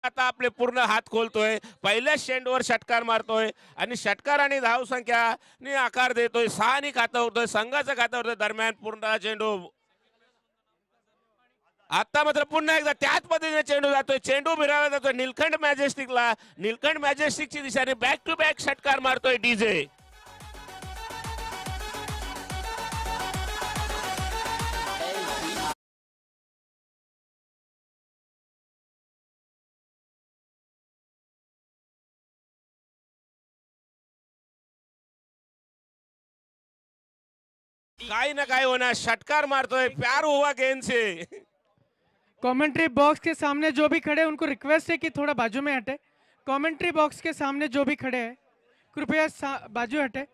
आता आपले पूर्ण हात खोलतोय, पहिल्याच चेंडूवर षटकार मारतोय आणि षटकार आणि धाव संख्या आकार देतोय. 6 खातं होतोय, संघाचं खातं होतोय. दरम्यान पूर्ण चेंडू आता मात्र पुन्हा एकदा त्याच पद्धतीने चेंडू जातोय, चेंडू फिरायला जातोय निलखंड मॅजेस्टिकला. निलखंड मॅजेस्टिकची दिशेने बॅक टू बॅक षटकार मारतोय डीजे. काही ना काही होणार, षटकार मारतोय, प्यार हुआ गेंद से. कमेंट्री बॉक्स के सामने जो भी खड़े उनको रिक्वेस्ट है कि थोड़ा बाजू में हटे। कमेंट्री बॉक्स के सामने जो भी खड़े हैं कृपया बाजू हटे।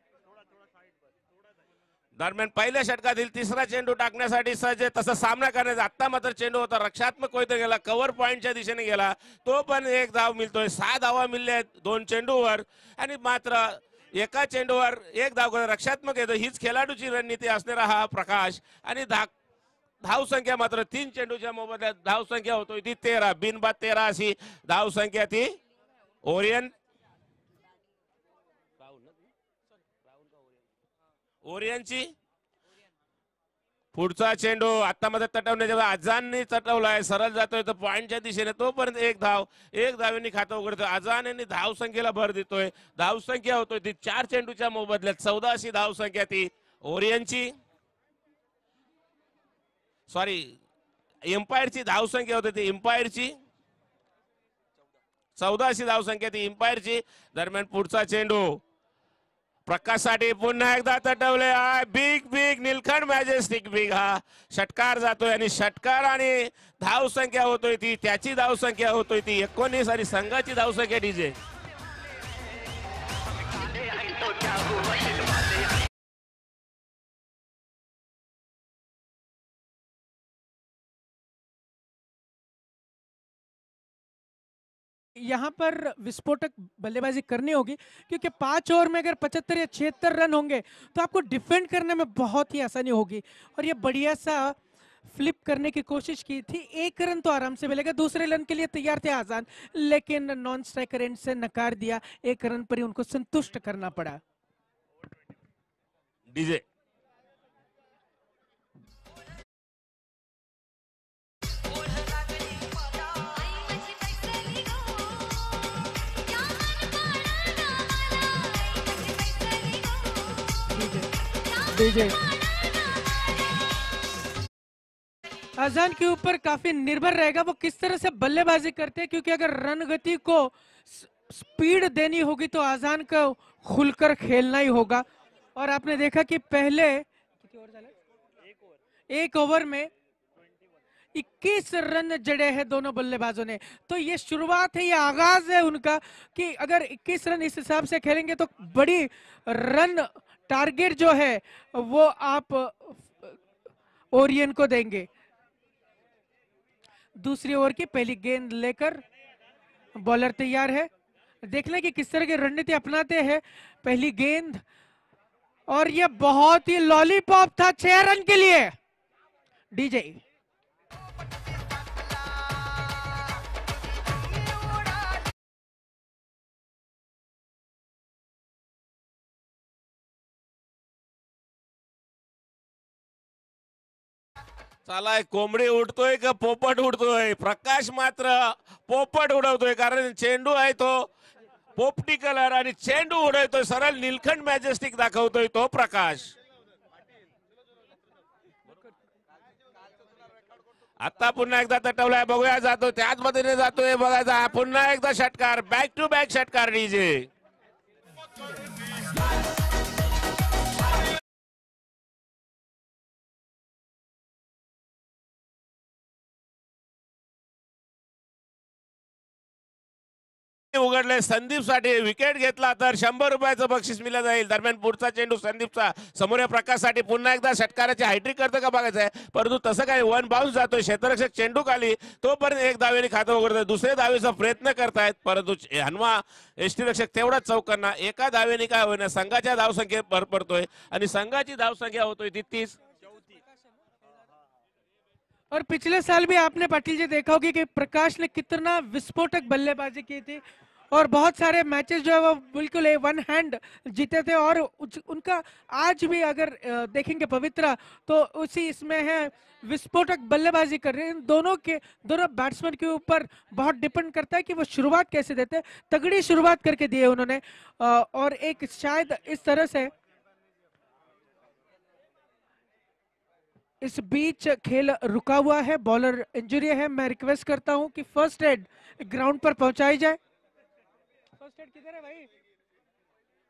दरम्यान पहिल्या षटकातील तिसरा चेंडू टाकण्यासाठी सज्ज आहे. तसा सामना करण्याचा आता मात्र चेंडू होता रक्षात्मक होईत गेला, कव्हर पॉइंटच्या दिशेने गेला, तो पण एक धाव मिळतोय. 6 धावा मिळल्या आहेत 2 चेंडूवर आणि मात्र एका चेंडूवर एक धाव रक्षात्मक येतो. हीच खेळाडूची रणनीती असणारा हा प्रकाश. आणि धाव संख्या मात्र 3 चेंडूच्या मोबदल्यात धाव संख्या होतोय ती 13, बिनबाद 13 अशी धाव संख्या ती ओरियनची. पुढचा चेंडू आता मध्ये तटवण्याच्या अजानने तटवलाय, सरळ जातोय तर पॉइंटच्या दिशेने, तोपर्यंत एक धावेने खातं उघडतोय. अजानने धाव संख्येला भर देतोय. धाव संख्या होतोय ती 4 चेंडूच्या मोबदल्यात 14 अशी धाव संख्या ती ओरियनची. सॉरी, एम्पायरची धाव संख्या होती ती एम्पायरची 14 अशी धाव संख्या ती एम्पायरची. दरम्यान पुढचा चेंडू प्रकाशसाठी पुन्हा एकदा तटवले. बिग निलखंड मॅजेस्टिक बिग हा षटकार जातोय आणि षटकार आणि धाव संख्या होतोय ती त्याची धाव संख्या होतोय ती 19 आणि संघाची धाव संख्या डीजे. यहाँ पर विस्फोटक बल्लेबाजी करनी होगी क्योंकि 5 ओवर में अगर 75 या 76 रन होंगे तो आपको डिफेंड करने में बहुत ही आसानी होगी। और ये बढ़िया सा फ्लिप करने की कोशिश की थी, 1 रन तो आराम से मिलेगा, दूसरे रन के लिए तैयार थे आजान, लेकिन नॉन स्ट्राइकर एंड से नकार दिया। 1 रन पर ही उनको संतुष्ट करना पड़ा। डीजे डीजे अजान के ऊपर काफी निर्भर रहेगा वो किस तरह से बल्लेबाजी करते हैं, क्योंकि अगर रन गति को स्पीड देनी होगी तो अजान को खुलकर खेलना ही होगा। और आपने देखा कि पहले 1 ओवर में 21 रन जड़े हैं दोनों बल्लेबाजों ने। तो ये शुरुआत है, ये आगाज है उनका कि अगर 21 रन इस हिसाब से खेलेंगे तो बड़ी रन टारगेट जो है वो आप ओरियन को देंगे। दूसरी ओवर की पहली गेंद लेकर बॉलर तैयार है, देखना कि किस तरह की रणनीति अपनाते हैं। पहली गेंद और ये बहुत ही लॉलीपॉप था 6 रन के लिए। डीजे चला, कोंबडी उडतोय का पोपट उडतोय? प्रकाश मात्र पोपट उडवतोय, कारण चेंडू आहे तो पोपटी कलर आणि चेंडू उडवतोय सरळ निलखंड मॅजेस्टिक दाखवतोय तो प्रकाश. आता पुन्हा एकदा तटवलाय, बघूया जातो त्याच पद्धतीने जातोय, बघायचा पुन्हा एकदा षटकार, बॅक टू बॅक षटकार डीजे. उघडले संदीप साठी, विकेट घेतला तर 100 रुपयाचं बक्षीस मिळलं जाईल. दरम्यान पुढचा चेंडू संदीपचा समोर प्रकाश साठी पुन्हा एकदा षटकाराची हायट्रिक करतं का बघायचं आहे, परंतु तसं काही 1 बाउन्स जातोय. क्षेत्ररक्षक चेंडू खाली, तोपर्यंत 1 धावेने खातं उघडतोय. दुसऱ्या धावेचा प्रयत्न करतायत, परंतु हनुमा यष्टीरक्षक तेवढाच चौकांना 1 धावेने काय होईना संघाच्या धावसंख्येत भर पडतोय आणि संघाची धावसंख्या होतोय ती 30. और पिछले साल भी आपने पाटिल जी देखा होगी कि प्रकाश ने कितना विस्फोटक बल्लेबाजी की थी और बहुत सारे मैचेस जो है वो बिल्कुल वन हैंड जीते थे और उनका आज भी अगर देखेंगे पवित्रा तो उसी इसमें है विस्फोटक बल्लेबाजी कर रहे हैं। इन दोनों बैट्समैन के ऊपर बहुत डिपेंड करता है कि वो शुरुआत कैसे देते हैं। तगड़ी शुरुआत करके दी है उन्होंने और एक शायद इस तरह से इस बीच खेल रुका हुआ है, बॉलर इंजरी है। मैं रिक्वेस्ट करता हूं कि फर्स्ट एड ग्राउंड पर पहुंचाई जाए। फर्स्ट एड किधर है भाई?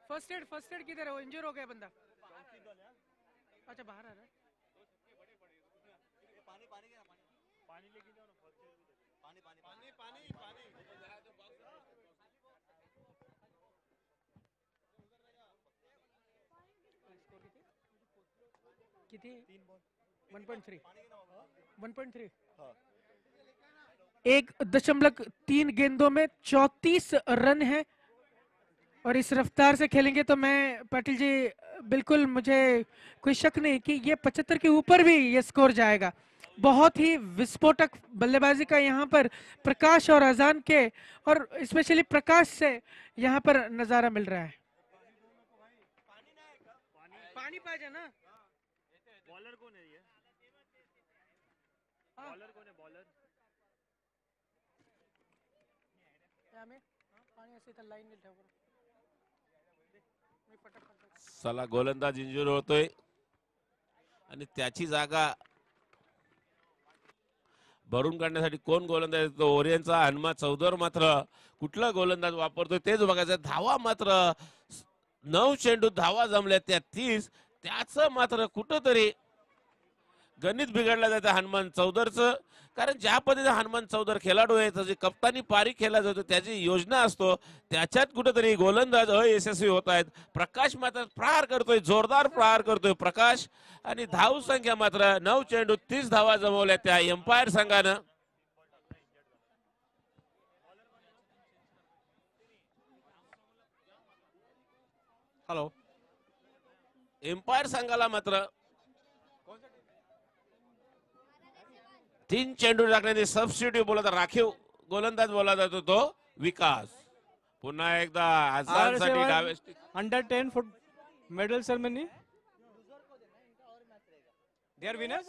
फर्स्ट एड किधर है? वो इंजर हो गया बंदा। अच्छा बाहर आ रहा है। किती 1.3 1.3 1.3 गेंदों में 34 रन है और इस रफ्तार से खेलेंगे तो मैं पाटिल जी बिल्कुल मुझे कोई शक नहीं कि ये 75 के ऊपर भी ये स्कोर जाएगा। बहुत ही विस्फोटक बल्लेबाजी का यहाँ पर प्रकाश और अजान के और स्पेशली प्रकाश से यहाँ पर नजारा मिल रहा है। पानी पा जा ना। बॉलर कौन है ये? बॉलर कौन है? बॉलर पाणी असे तर लाईन ठेव बरं. मी पटक करतो. चला गोलंदाज इंजुर होतोय आणि त्याची जागा भरून काढण्यासाठी कोण गोलंदाज येतो? ओरियनचा हनुमा चौधर मात्र कुठला गोलंदाज वापरतोय तेच बघायचं. धावा मात्र 9 चेंडू धावा जमल्या त्या 30. त्याचं मात्र कुठंतरी गणित बिघडलं जातं हनुमान चौधरचं. कारण ज्या पद्धतीने हनुमान चौधर खेळाडू आहे त्याची कप्तानी पारी खेळला जातो त्याची योजना असतो त्याच्यात कुठेतरी गोलंदाज अयशस्वी होत आहेत. प्रकाश मात्र प्रहार करतोय, जोरदार प्रहार करतोय प्रकाश आणि धाव संख्या मात्र 9 चेंडू 30 धावा जमवल्या त्या एम्पायर संघानं. हॅलो एम्पायर संघाला मात्र 3 चेंडू टाकण्याचे सबस्टिट्यूट बोलत राखीव गोलंदाज बोला जातो तो विकास. पुन्हा एकदा आझादसाठी डावे under 10 foot medal ceremony. They are winners.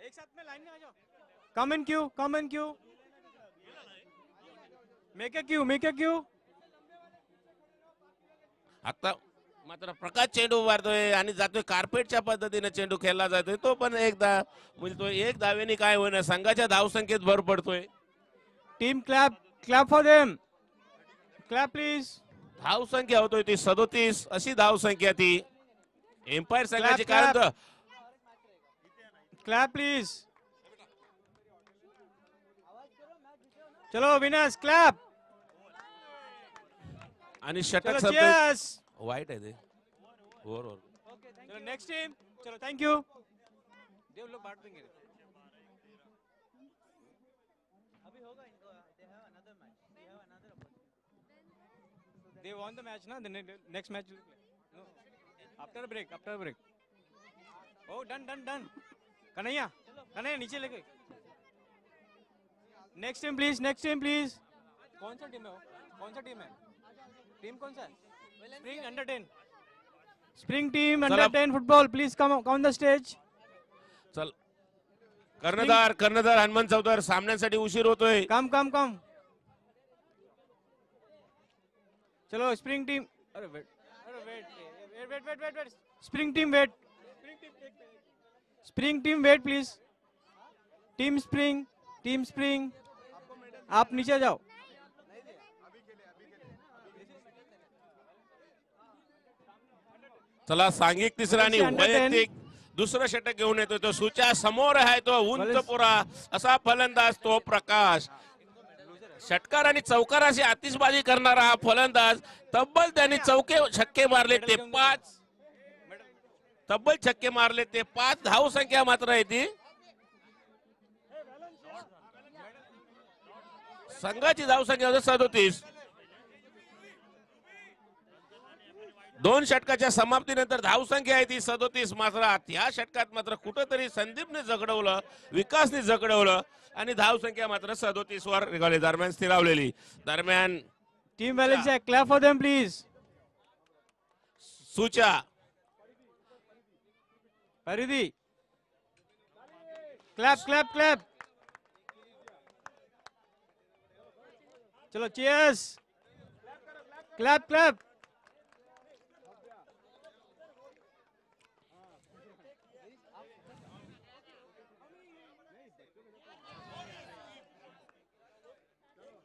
एक साथ में लाइन में आ जाओ. Come in queue, come in queue. Make a queue. आता मात्र प्रकाश चेंडू मारतोय आणि जातोय कार्पेटच्या पद्धतीने चेंडू खेळला जातोय. तो पण एकदा म्हणजे तो एक धावेने काय होईना संघाच्या धावसंख्येत भर पडतोय. Team clap for them. Clap please. धावसंख्या होतोय ती 37 अशी धावसंख्या ती एम्पायर संघाची. कारण क्लॅप प्लीज. चलो विनर्स क्लॅप. आणि षटक चलो चीयर्स. वाईट आहे ते ओव्हर. चलो नेक्स्ट टीम. चलो थैंक यू. देव लोग बांट देंगे. अभी होगा इनको. They have another match. They have another opportunity. They won the match ना. The next match will play. After break. Oh done. Kanhaiya नीचे लेके. Next team please. कौन सा टीम है? टीम कौन सा है? Spring under 10. Spring team under 10 football please come on the stage. चल कर्णधार हनुमान चौधर सामन्यासाठी उशीर होतोय. कम. चलो स्प्रिंग टीम. अरे wait. Spring team wait. Spring team wait please. Team spring आप नीचे जाओ. चला सांघिक तिसरा आणि वैयक्तिक दुसरं षटक घेऊन येतोय तो सुचा. समोर आहे तो उंच पुरा असा फलंदाज तो प्रकाश. षटकार आणि चौकार अशी आतिषबाजी करणारा हा फलंदाज तब्बल त्यांनी छक्के मारले ते 5, तब्बल छक्के मारले ते 5, धाव संख्या मात्र आहे ती संघाची धाव संख्या होती 37. 2 षटकाच्या समाप्तीनंतर धाव संख्या आहे ती 37. मात्र या षटकात मात्र कुठंतरी संदीपने जगडवलं, विकासने जगडवलं आणि धाव संख्या मात्र 37 वर निघाली. दरम्यान स्थिरावलेली. दरम्यान टीम बैलेंस है, क्लैप फॉर देम प्लीज. सुचा परिधि, क्लैप क्लैप क्लैप. चलो चीयर्स, क्लैप क्लैप.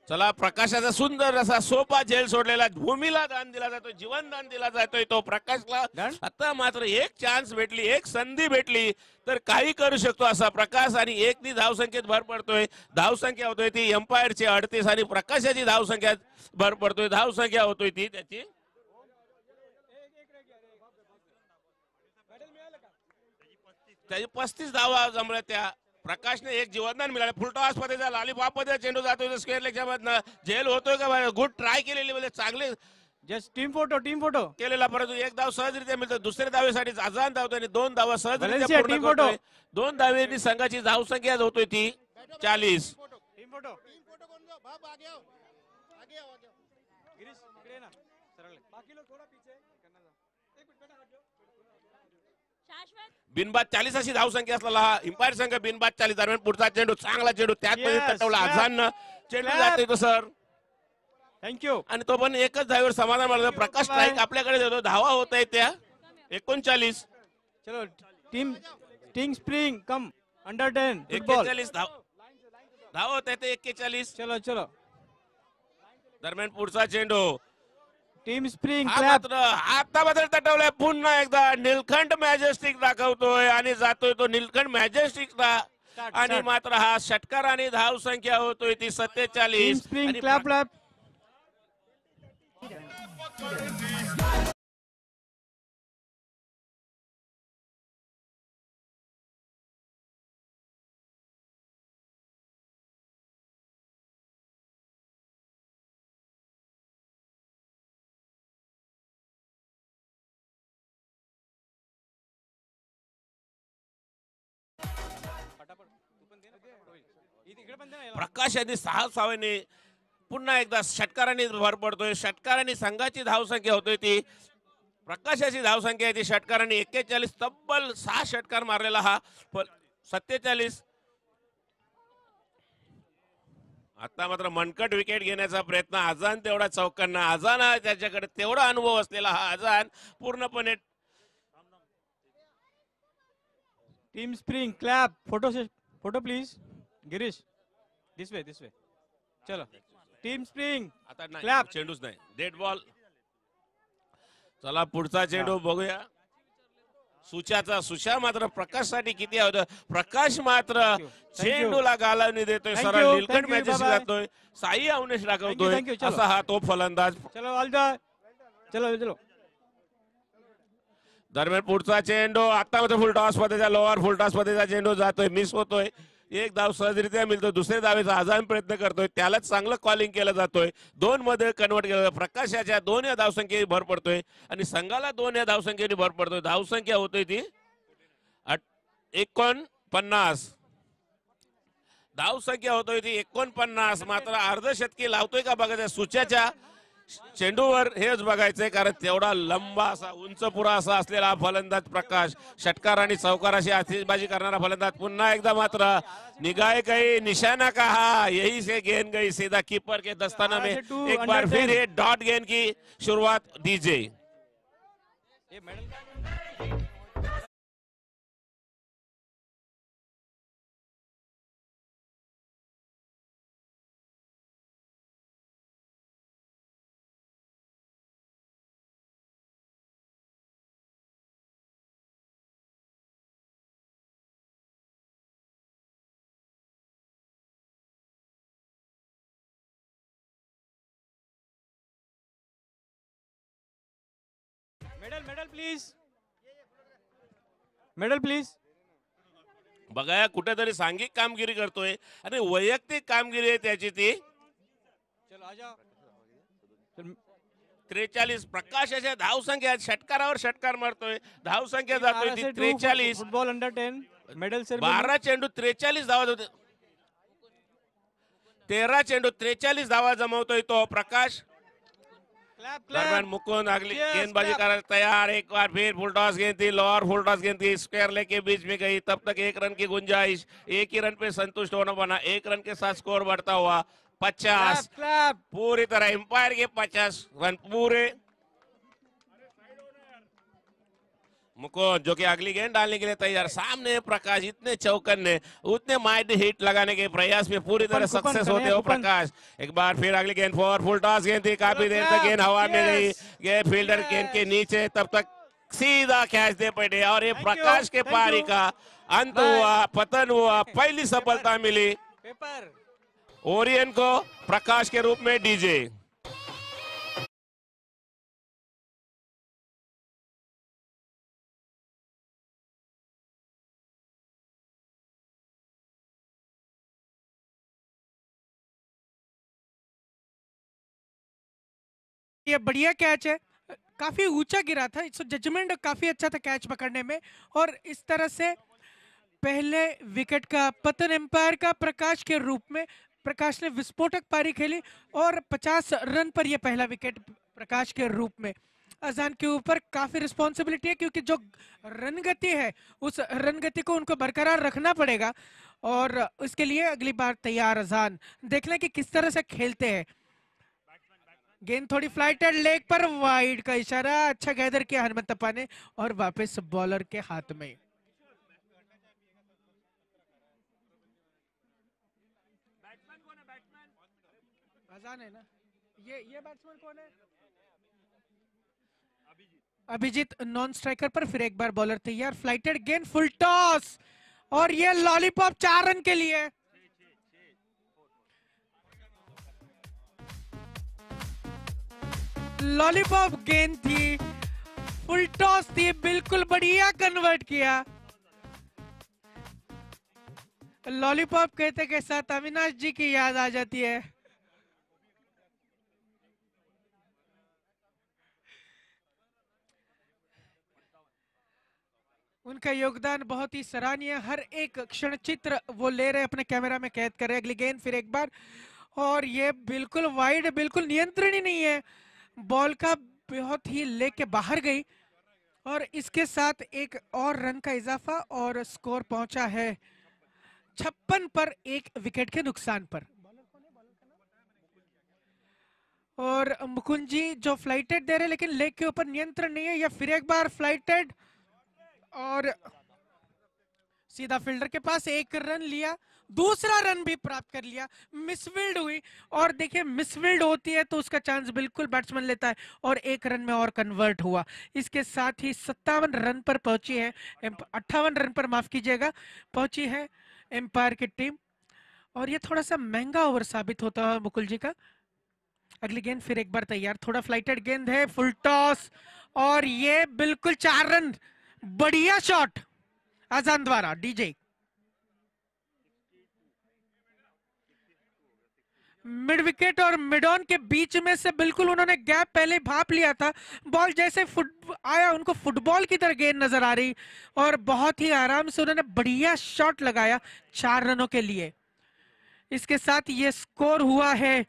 चला प्रकाशाचा सुंदर असा सोपा झेल सोडलेला, भूमीला दान दिला जातोय, जीवन दान दिला जातोय तो प्रकाशला. आता मात्र एक चान्स भेटली, एक संधी भेटली तर काही करू शकतो असा प्रकाश आणि एकनी धावसंख्येत भर पडतोय. धावसंख्या होतोय ती एम्पायरची 38 आणि प्रकाशाची धावसंख्यात भर पडतोय. धावसंख्या होतोय ती त्याची 35 धावा जमल्या. त्या प्रकाशने एक जीवनदान मिळालं. फुलटॉस मध्ये जा, लॉलीपॉप मध्ये चेंडू जातोय स्क्वेअर लेगच्या मधनं. झेल होतोय का? गुड ट्राय केलेली म्हणजे चांगले जस्ट टीम फोटो केलेला, परंतु एक धाव सहजरित्या मिळतो. दुसऱ्या धावेसाठी अजान धावतोय आणि 2 धावा सहजरित्या Valencia, पूर्ण team photo. करतोय. 2 धावेनी संघाची धावसंख्या होतोय ती 40. Team photo. गिरीश इकडे ये ना, सरळ. बाकी लोग थोड़ा पीछे करना जा. एक मिनिट बेटा हट जाओ. बिनबाद 40 अशी धावसंख्या असलेला हा एम्पायर संघ बिनबाद 40. दरम्यान पुढचा चेंडू, चांगला चेंडू त्यात मध्ये Yes, तटवला. clap. अजान चेंडू Clap. जातोय तो सर थँक्यू. आणि तो पण एकच धावेवर समाधान मानलं. प्रकाश Bye. स्ट्राईक आपल्याकडे देतो. धावा होत आहे त्या 39. चलो team sting spring come under 10 football. 41 धावा होत आहे ते 41. चलो चलो दरम्यान पुढचा चेंडू, टीम स्प्रिंग हा क्लॅप. मात्र आता बदल तटवलाय. पुन्हा एकदा निलखंड मॅजेस्टिक दाखवतोय आणि जातोय तो निलखंड मॅजेस्टिकला. आणि start. मात्र हा षटकार आणि धाव संख्या होतोय ती टीम 47. स्प्रिंग आणि क्लॅप क्लॅप. प्रकाश यांनी 6 सावेने पुन्हा एकदा षटकाराने भर पडतोय. षटकाराने संघाची धावसंख्या होतोय ती, प्रकाशाची धावसंख्या आहे ती षटकाराने 41. तब्बल 6 षटकार मारलेला हा 47. आता मात्र मनकट विकेट घेण्याचा प्रयत्न. आजान तेवढा चौकांना, आजान त्याच्याकडे तेवढा अनुभव असलेला हा आजान पूर्णपणे. Team spring clap. Photo please. Girish this way. चलो टीम स्प्रिंग आता नाही, Clap. चेंडूच नाही, डेड बॉल. चला पुढचा चेंडू बघूया. सुशा मात्र प्रकाशसाठी किती होतं. प्रकाश मात्र Thank you. चेंडूला गालावणी देतोय. Thank सरळ you. Nilkanth Thank you. Matches Bye-bye. जातोय. साई अवनेश दाखवतोय. Thank you. चलो. असा हा तो फलंदाज. चलो ऑल द. चलो दरम्यान पुढचा चेंडू आता मात्र फुल टॉस मध्ये, लोअर फुल टॉस मध्ये चेंडू जातोय, मिस होतोय. एक धाव सहजरित्या मिळतो. दुसऱ्या धावेचा आजान प्रयत्न करतोय, त्यालाच चांगलं कॉलिंग केलं जातोय. 2 मध्ये कन्वर्ट केलं. प्रकाशाच्या 2 या धावसंख्येने भर पडतोय आणि संघाला 2 या धावसंख्येने भर पडतोय. धावसंख्या होतोय ती 49. धावसंख्या होतोय ती 49. मात्र अर्धशतकी लावतोय का बघायचं. सुच्याच्या चेंडूवर हेच बघायचंय, कारण तेवढा लंबा असा उंच पुरा असा असलेला हा फलंदाज प्रकाश. षटकार आणि चौकाराशी आतिषबाजी करणारा फलंदाज. पुन्हा एकदा मात्र निगाह गई, निशाना कहा, यही से गेंद गई सीधा कीपर के दस्ताना में. एक बार फिर ये डॉट गेंद की शुरुआत दीजिए. ये medal medal please. Medal please. बघा कुठेतरी सांघिक कामगिरी करतोय आणि वैयक्तिक कामगिरी आहे त्याची ती. चलो आजा. चल 43 प्रकाश याच्या धावसंख्या षटकारावर षटकार मारतोय, धावसंख्या जातोय ती 43. फुटबॉल अंडर 10 मेडल 12 चेंडू 43 धावा होते, 13 चेंडू 43 धावा जमवतोय तो प्रकाश. क्लैप दरम्यान मुकुंद अगली Yes, गेंदबाजी clap. कर तैयार. एक बार फिर फुल टॉस गेंद थी, लोअर फुल टॉस गेंद थी, स्क्वायर लेग के बीच में गई. तब तक 1 रन की गुंजाइश, 1 ही रन पे संतुष्ट होना बना. 1 रन के साथ स्कोर बढ़ता हुआ 50. क्लैप. पूरी तरह एम्पायर के 50 रन पूरे. मुकुंद जो कि अगली गेंद डालने के लिए तैयार. सामने प्रकाश इतने चौकन्ने, उतने माइड हिट लगाने के प्रयास में पूरी तरह कुपन सक्सेस करें, होते हो कुपन। प्रकाश. एक बार फिर अगली गेंद फॉर फुल टॉस गेंद थी, काफी देर तक गेंद हवा में गई. ये फील्डर गेंद के नीचे, तब तक सीधा कैच दे पड़े और ये Thank you, Prakash K thank पारी you. का अंत Bye. हुआ, पतन हुआ. पहली सफलता मिली पेपर. ओरियन को प्रकाश के रूप में डीजे. ये बढ़िया कैच है, काफी ऊंचा गिरा था, इसका जजमेंट काफी अच्छा था कैच पकड़ने में. और इस तरह से पहले विकेट का पतन एम्पायर का प्रकाश के रूप में. प्रकाश ने विस्फोटक पारी खेली और 50 रन पर यह पहला विकेट प्रकाश के रूप में. अजान के ऊपर काफी रिस्पॉन्सिबिलिटी है क्योंकि जो रन गति है उस रन गति को उनको बरकरार रखना पड़ेगा और उसके लिए अगली बार तैयार अजान. देख लें कि किस तरह से खेलते हैं. गेंद थोड़ी फ्लाइटेड, लेग पर वाइड का इशारा. अच्छा गैदर किया हनुमंत तप्पा ने और वापस बॉलर के हाथ में. अजान है ना, ये बैट्समैन कौन है? अभिजीत नॉन स्ट्राइकर पर. फिर एक बार बॉलर तैयार, फ्लाइटेड गेंद, फुल टॉस और ये लॉलीपॉप 4 रन के लिए. लॉलीपॉप गेंद थी, फुल टॉस थी, बिल्कुल बढ़िया कन्वर्ट किया. लॉलीपॉप कहते के साथ अविनाश जी की याद आ जाती है. उनका योगदान बहुत ही सराहनीय. हर एक क्षण चित्र वो ले रहे, अपने कैमरा में कैद कर रहे. अगली गेंद फिर एक बार और ये बिल्कुल वाइड, बिल्कुल नियंत्रण ही नहीं है बॉल का, बहुत ही लेके बाहर गई और इसके साथ एक और रन का इजाफा और स्कोर पहुंचा है 56 पर 1 विकेट के नुकसान पर. और मुकुंद जी जो फ्लाइटेड दे रहे लेकिन लेग के ऊपर नियंत्रण नहीं है. या फिर एक बार फ्लाइटेड और सीधा फील्डर के पास 1 रन लिया, दूसरा रन भी प्राप्त कर लिया. मिसफील्ड हुई और देखिए मिसफील्ड होती है तो उसका चांस बिल्कुल बैट्समैन लेता है और 1 रन में और कन्वर्ट हुआ. इसके साथ ही 57 रन पर पहुंची है, 58 रन पर माफ कीजिएगा, पहुंची है एम्पायर की टीम. और ये थोड़ा सा महंगा ओवर साबित होता है मुकुल जी का. अगली गेंद फिर एक बार तैयार, थोड़ा फ्लाइटेड गेंद है, फुल टॉस और ये बिल्कुल 4 रन. बढ़िया शॉट आजान द्वारा डीजे. मिड विकेट और मिड ऑन के बीच में से बिल्कुल उन्होंने गैप पहले भाप लिया था. बॉल जैसे फुट आया उनको फुटबॉल की तरह गेंद नजर आ रही और बहुत ही आराम से उन्होंने बढ़िया शॉट लगाया 4 रनों के लिए. इसके साथ ये स्कोर हुआ है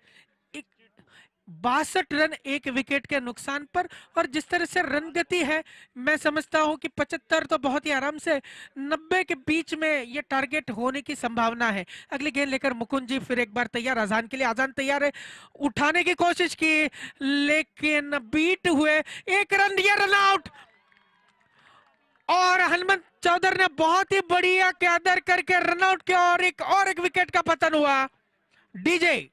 62 रन 1 विकेट के नुकसान पर. और जिस तरह से रन गति है मैं समझता हूं कि 75 तो बहुत ही आराम से 90 के बीच में ये टारगेट होने की संभावना है. अगली गेंद लेकर मुकुंद जी फिर एक बार तैयार अजान के लिए. अजान तैयार है, उठाने की कोशिश की लेकिन बीट हुए. 1 रन दिया, रन आउट. और हनुमंत चौधरी ने बहुत ही बढ़िया कैदर करके रन आउट किया और एक विकेट का पतन हुआ. डीजे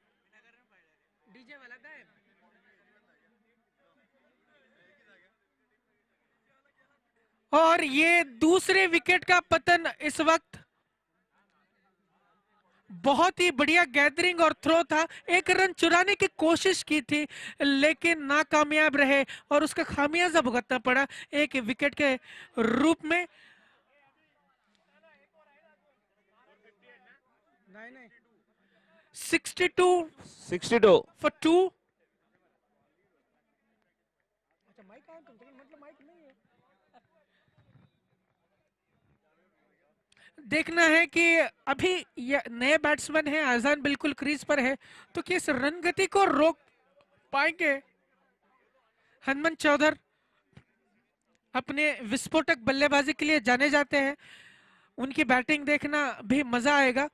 और ये दूसरे विकेट का पतन इस वक्त बहुत ही बढ़िया गैदरिंग और थ्रो था, एक रन चुराने की कोशिश की थी लेकिन नाकामयाब रहे और उसका खामियाजा भुगतना पड़ा एक विकेट के रूप में। नहीं 62 for 2। देखना है कि अभी ये नए बैट्समैन हैं, आजान बिल्कुल क्रीज पर है, तो क्या इस रन गति को रोक पाएंगे? हनुमंत चौधरी अपने विस्फोटक बल्लेबाजी के लिए जाने जाते हैं, उनकी बैटिंग देखना भी मजा आएगा।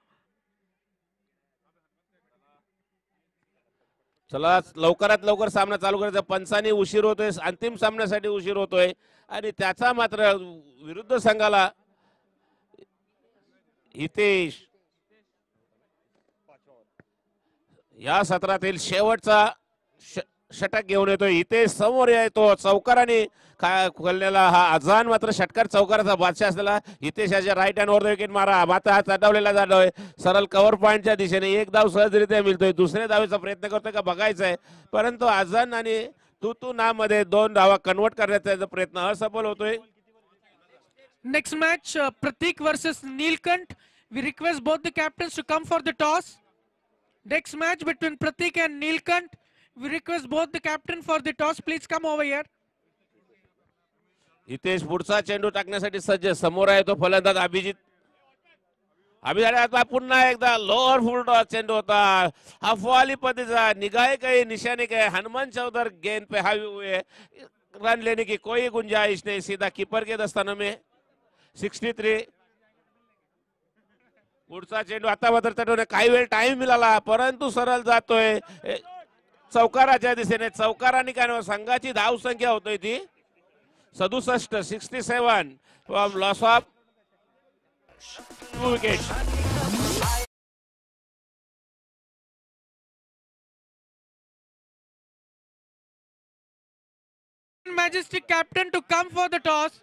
चला लवकरात लवकर सामना चालू करायचा, पंचांनी उशीर होतोय, अंतिम सामन्यासाठी उशीर होतोय आणि त्याचा मात्र विरुद्ध संघाला हितेश या सत्रातील शेवटचा षटक घेऊन येतोय। हितेश समोर येतो, चौकाराने खोललेला हा अजान मात्र षटकार चौकाराचा बादशाह असलेला हितेशाच्या राईट हँड वर विकेट मारा, मात्र हा चढवलेला जातोय सरळ कव्हर पॉइंटच्या दिशेने, एक धाव सहजरित्या मिळतोय, दुसऱ्या धावेचा प्रयत्न करतोय का बघायचा आहे, परंतु अजान आणि तुतू ना मध्ये 2 धावा कन्वर्ट करण्याचा प्रयत्न असफल होतोय। Next match, Pratik versus Neelkant. We request both the captains to come for the toss. Next match between Pratik and Neelkant. We request both the captain for the toss. Please come over here. Hitesh पुढचा चेंडू टाकण्यासाठी सज्ज, समोर आहे तो फलंदाज अभिजित। अभिजित पुन्हा एकदा लोअर फुल टॉस चेंडू होता, अफवाली पद्धतीचा, निगाहे काही निशाने काही, हनुमान चौधरी गेंद पे हावी हुए, रन लेने की कोई गुंजाइश नहीं, सीधा कीपर के दस्तानों में 63। पुढचा चेंडू आता मात्र तटवणे काही वेळ टाइम मिळाला, परंतु सरळ जातोय चौकाराच्या दिशेने, चौकाराने काय संघाची धाव संख्या होतोय ती 67, 67 from loss of 2 wickets. Majestic captain to come for the toss.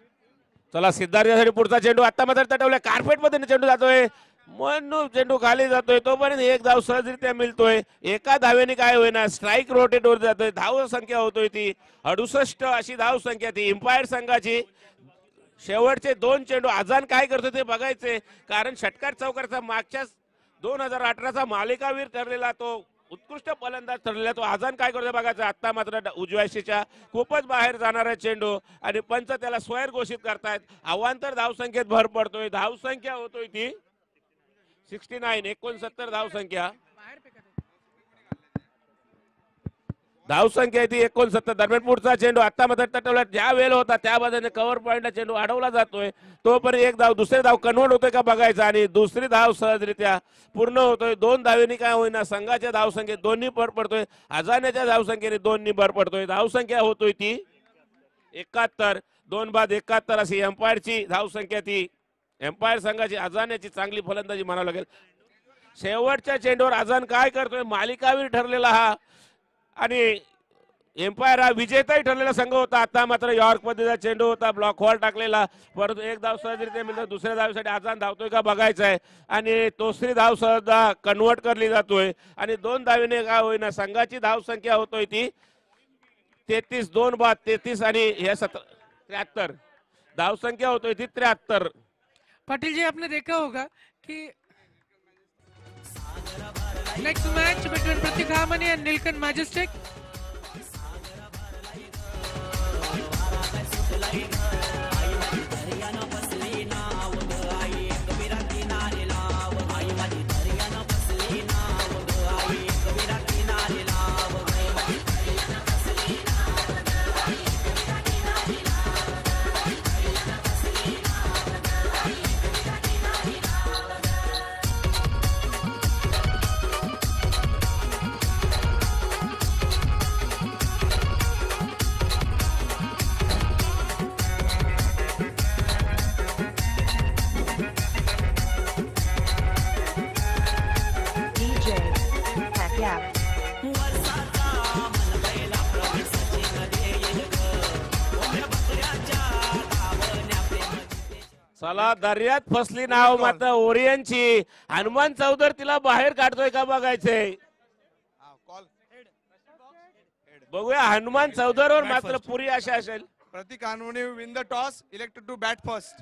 चला सिद्धार्थसाठी पुढचा चेंडू आता मात्र तटवलाय, कार्पेट मध्ये चेंडू जातोय, म्हणून चेंडू खाली जातोय, तोपर्यंत एक धाव सहजरित्या मिळतोय, एका धावेने काय होईना स्ट्राईक रोटेट वर जातोय, धाव संख्या होतोय ती 68 अशी धाव संख्या ती एम्पायर संघाची। शेवटचे 2 चेंडू अजान काय करतो ते बघायचे, कारण षटकार चौकारचा मागच्या 2018चा मालिकावीर ठरलेला तो उत्कृष्ट फलंदाज ठरलेला तो अजान काय करतो बघायचं। आता मात्र उजव्याशीच्या खूपच बाहेर जाणारा चेंडू आणि पंच त्याला स्वैर घोषित करतायत, अवांतर धाव संख्येत भर पडतोय, धाव संख्या होतोय ती 69, 69 धाव संख्या, धाव संख्या ती 69। दरम्यान पुढचा चेंडू आता मात्र तटवला, ज्या वेळ होता त्या बाजूने कव्हर पॉइंटला चेंडू अडवला जातोय, तोपर्यंत एक धाव दुसरी धाव कन्वर्ट होतोय का बघायचा आणि दुसरी धाव सहजरित्या पूर्ण होतोय। 2 धावेनी काय होईना संघाच्या धाव संख्येत दोन्ही भर पडतोय, अजाण्याच्या धाव संख्येने दोन्ही भर पडतोय, धाव संख्या होतोय ती 71, 2 बाद 71 अशी एम्पायरची धाव संख्या ती एम्पायर संघाची। अजाण्याची चांगली फलंदाजी म्हणावं लागेल। शेवटच्या चेंडूवर अजान काय करतोय, मालिकावीर ठरलेला हा आणि एम्पायर हा विजेताही ठरलेला संघ होता, आता मात्र यॉर्क पद्धतीचा चेंडू होता, ब्लॉक हॉल टाकलेला, परंतु एक धाव सहजरित्या मिळतो, दुसऱ्या धावेसाठी अजान धावतोय का बघायचा आहे आणि दुसरी धाव सहजा कन्वर्ट करली जातोय आणि 2 धावेने काय होईना संघाची धाव संख्या होतोय ती 33, 2 बाद 33 आणि हे 73 धाव संख्या होतोय ती 73। पाटिल जी, आपने देखा होगा कि नेक्स्ट मैच बिटवीन प्रतीक हामनी एंड नीलकंठ मैजेस्टिक। चला दर्यात फसली नाव मात्र ओरियनची. हनुमान चौधर तिला बाहेर काढतोय का बघायचंय. बघूया हनुमान चौधरवर Bat मात्र first. पुरी आशा असेल. Pratik Anmone win the toss, elected to bat first.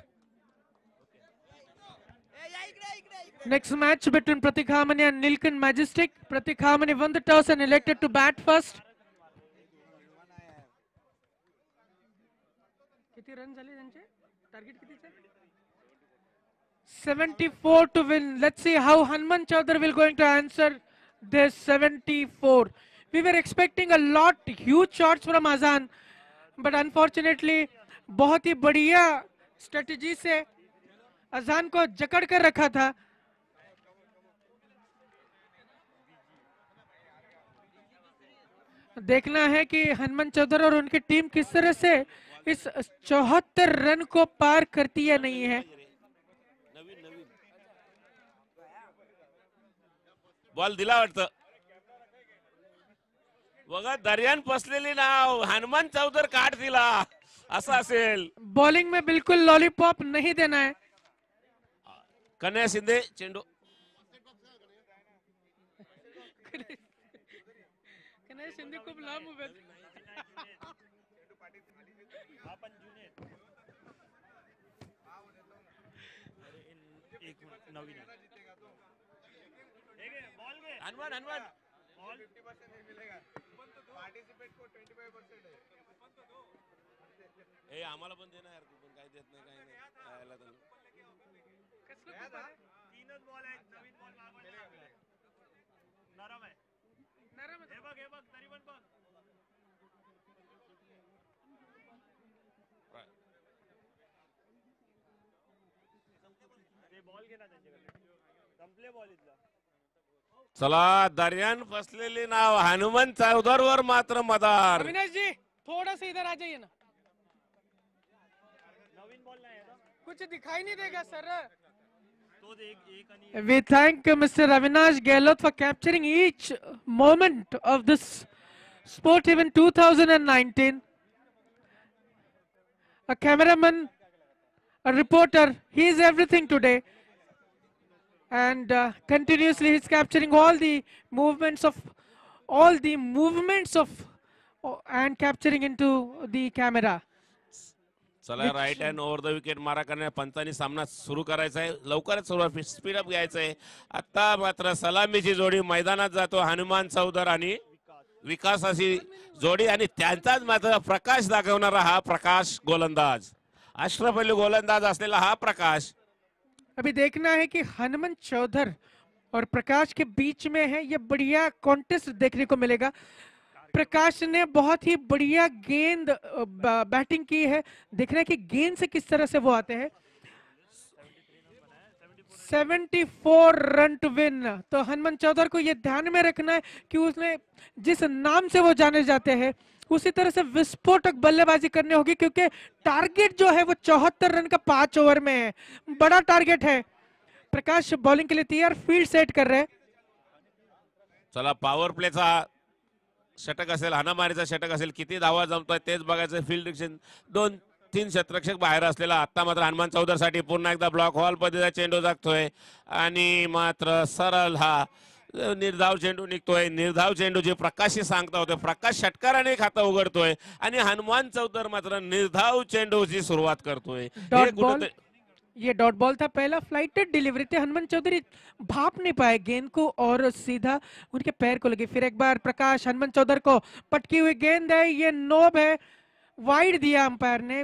Next match between Pratik Harmony and Nilkan Majestic. Pratik Harmony won the toss and elected to bat first. किती रन झाले त्यांचे? Target कितीचे? 74 to win. Let's see how Hanuman Chaudhary will going to answer this 74. We were expecting a lot, huge shots from Azan, but unfortunately बहुत ही बढ़िया strategy से अजान को जकड़ कर रखा था. देखना है कि हनुमान चौधरी और उनकी टीम किस तरह से इस 74 रन को पार करती है नहीं है. बॉल दिला वाटतं. बघा दर्यान फसलेली नाव हनुमान चौधर काढ दिला असं असेल. बॉलिंग में बिल्कुल लॉलीपॉप नहीं देना है. कन्हैया शिंदे चेंडू. कन्हैया शिंदे खूप लांब उभे आहेत. हनुमान हनुमान ए आम्हाला पण दे ना यार. तू पण काय देत नाही काय नाही. खायला तर. तीनच बॉल आहेत. नवीन बॉल मागवले. नरम आहे. हे बघ तरी पण बघ. ते बॉल घे ना त्यांच्याकडे. संपले बॉल इथला. चला दर्यान फसलेली नाव हनुमान चौधर वर मात्र मदार. अविनाश जी थोड़ा सा इधर आ जाइए ना. नवीन बॉल नाही आहे ना. कुछ दिखाई नहीं देगा सर. तो एक आणि We thank Mr. Avinash Gehlot for capturing each moment of this sport event 2019. A cameraman, a reporter, he is everything today. And continuously he's capturing all the movements of and capturing into the camera. चला right hand over the wicket मारा करण्या पंचांनी सामना सुरू करायचा आहे. लवकरच सुरुवात speedup घ्यायचं आहे. आता मात्र सलामीची जोडी मैदानात जातो. हनुमान चौधर आणि विकास अशी जोडी आणि त्यांचाच मात्र प्रकाश दाखवणारा हा प्रकाश गोलंदाज. अशरफ अली गोलंदाज असलेला हा प्रकाश. अभी देखना है कि हनुमान चौधर और प्रकाश के बीच में है ये बढ़िया कॉन्टेस्ट देखने को मिलेगा. प्रकाश ने बहुत ही बढ़िया गेंद बैटिंग की है. देखना है कि गेंद से किस तरह से वो आते हैं. 74 रन टू विन. तो हनुमान चौधर को ये ध्यान में रखना है कि उसने जिस नाम से वो जाने जाते हैं उसी तरह से विस्फोटक बल्लेबाजी करनी होगी, क्योंकि टारगेट जो है वो 74 रन का 5 ओवर में है. बड़ा टारगेट है. प्रकाश बॉलिंग के लिए तैयार, फील्ड सेट कर रहे हैं. चला पॉवर प्लेचा षटक असेल, हाणामारीचा षटक असेल, किती धावा जमतोय तेच बघायचं. फील्ड 2-3 क्षेत्ररक्षक बाहेर असलेला आता मात्र हनुमान चौधर साठी पुन्हा एकदा ब्लॉक हॉल पद्धतीचा चेंडू जागतोय आणि मात्र सरळ हा निर्धाव चेंडू निघतोय. निर्धाव चेंडू जे प्रकाशशी सांगता होते, प्रकाश षटकाराने खातं उघडतोय आणि हनुमान चौधर मात्र निर्धाव चेंडूची सुरुवात करतोय. डॉट बॉल, ये डॉट बॉल था पहला. फ्लाइटेड डिलीवरी थे. हनुमान चौधरी भाप नहीं पाए गेंद को और सीधा उनके पैर को लगी. फिर एक बार प्रकाश हनुमान चौधर को पटकी हुई गेंद है. ये नोब है, वाइड दिया अंपायर ने.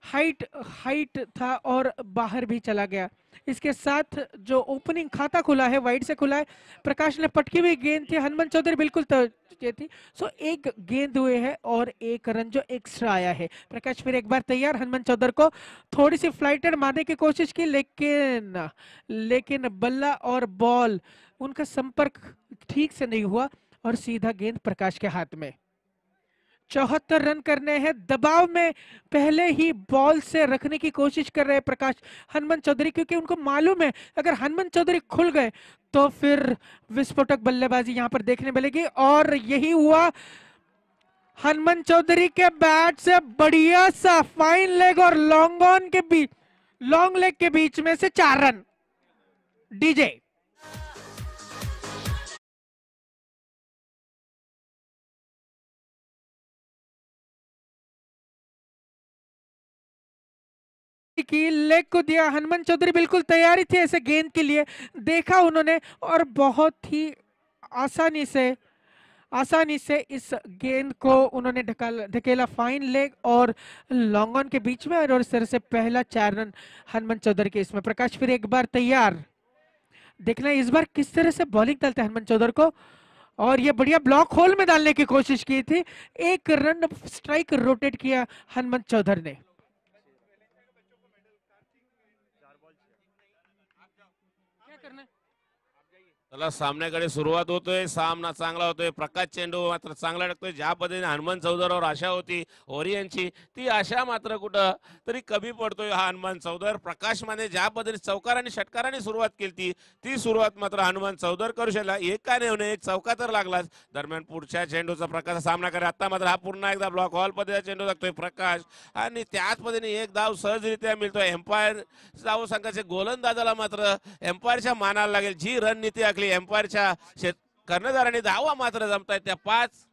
हाइट था और बाहर भी चला गया. इसके साथ जो ओपनिंग खाता खुला है वाइड से खुला है. प्रकाश ने पटकी हुई गेंद थी, हनुमान चौधरी बिल्कुल थी. सो एक गेंद हुए है और एक रन जो एक्स्ट्रा आया है. प्रकाश फिर एक बार तैयार. हनुमान चौधर को थोड़ी सी फ्लाइटेड मारने की कोशिश की, लेकिन बल्ला और बॉल उनका संपर्क ठीक से नहीं हुआ और सीधा गेंद प्रकाश के हाथ में. 74 रन करने हैं. दबाव में पहले ही बॉल से रखने की कोशिश कर रहे हैं प्रकाश हनुमान चौधरी, क्योंकि उनको मालूम है अगर हनुमान चौधरी खुल गए तो फिर विस्फोटक बल्लेबाजी यहां पर देखने मिलेगी. और यही हुआ. हनुमान चौधरी के बैट से बढ़िया सा फाइन लेग और long on K beach long leg K beach में से 4 रन। डीजे की लेग को दिया, हनुमान चौधरी बिल्कुल तैयारी थी ऐसे गेंद के लिए, देखा उन्होंने और बहुत ही आसानी से इस गेंद को उन्होंने ढकेला फाइन लेग और लॉन्ग ऑन के बीच में, और इस तरह से पहला 4 रन हनुमान चौधरी के। इसमें प्रकाश फिर एक बार तैयार, देखना इस बार किस तरह से बॉलिंग डालते हैं हनुमान चौधरी को, और ये बढ़िया ब्लॉक होल में डालने की कोशिश की थी। 1 रन स्ट्राइक रोटेट किया हनुमान चौधरी ने। क्या करना है? चला सामन्याकडे सुरुवात होतोय, सामना चांगला होतोय, प्रकाश चेंडू मात्र चांगला टाकतोय। ज्या पद्धतीने हनुमान चौधरीवर आशा होती ओरियनची, ती आशा मात्र कुठं तरी कमी पडतोय हा हनुमान चौधर। प्रकाश माने ज्या पद्धतीने चौकार आणि षटकाराने सुरुवात केली ती सुरुवात मात्र हनुमान चौधर करू शकला। एक का नाही एक चौका तर लागलाच। दरम्यान पुढच्या चेंडूचा प्रकाश सामना करे, आता मात्र हा पुन्हा एकदा ब्लॉक हॉल पद्धतीचा चेंडू लागतोय प्रकाश, आणि त्याच पद्धतीने एक धाव सहजरित्या मिळतोय। एम्पायर धाव संघाचे गोलंदाजाला मात्र एम्पायरच्या मानाला लागेल, जी रणनीती आखली एम्पायरच्या कर्णधारांनी धावा मात्र जमतायत त्या 5।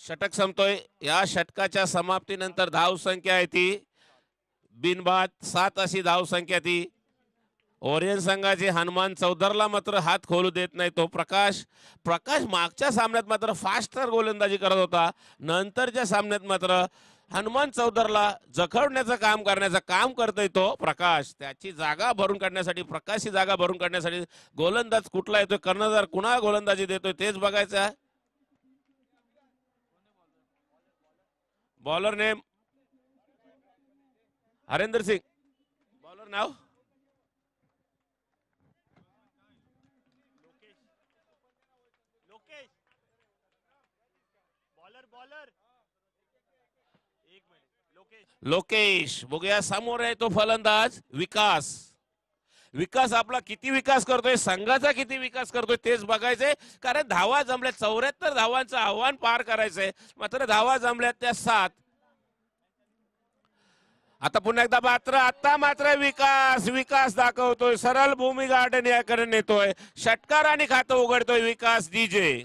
षटक संपतोय। या षटकाच्या समाप्तीनंतर धाव संख्या आहे ती बिनबाद 7 अशी धाव संख्या ती। ओरियन संघाचे हनुमान चौधरला मात्र हात खोलू देत नाही तो प्रकाश मागच्या सामन्यात मात्र फास्टर गोलंदाजी करत होता, नंतरच्या सामन्यात मात्र हनुमान चौधरला जखडण्याचं काम करण्याचं काम करतोय तो प्रकाश। त्याची जागा भरून काढण्यासाठी, प्रकाशची जागा भरून काढण्यासाठी गोलंदाज कुठला येतोय, कर्णधार कुणा गोलंदाजी देतोय तेच बघायचं आहे। बॉलर नेम हरेंद्र सिंह, बॉलर नाव लोकेश, बॉलर बॉलर, एक मिनिट, लोकेश। बघूया समोर आहे तो फलंदाज विकास आपला किती विकास करतोय, संघाचा किती विकास करतोय तेच बघायचंय, कारण धावा जमल्या 74 धावांचं आव्हान पार करायचंय, मात्र धावा जमल्यात त्या 7। आता पुन्हा एकदा मात्र आता मात्र विकास दाखवतोय, सरळ भूमी गार्डन याकडे नेतोय, षटकार आणि खातं उघडतोय विकास डीजे।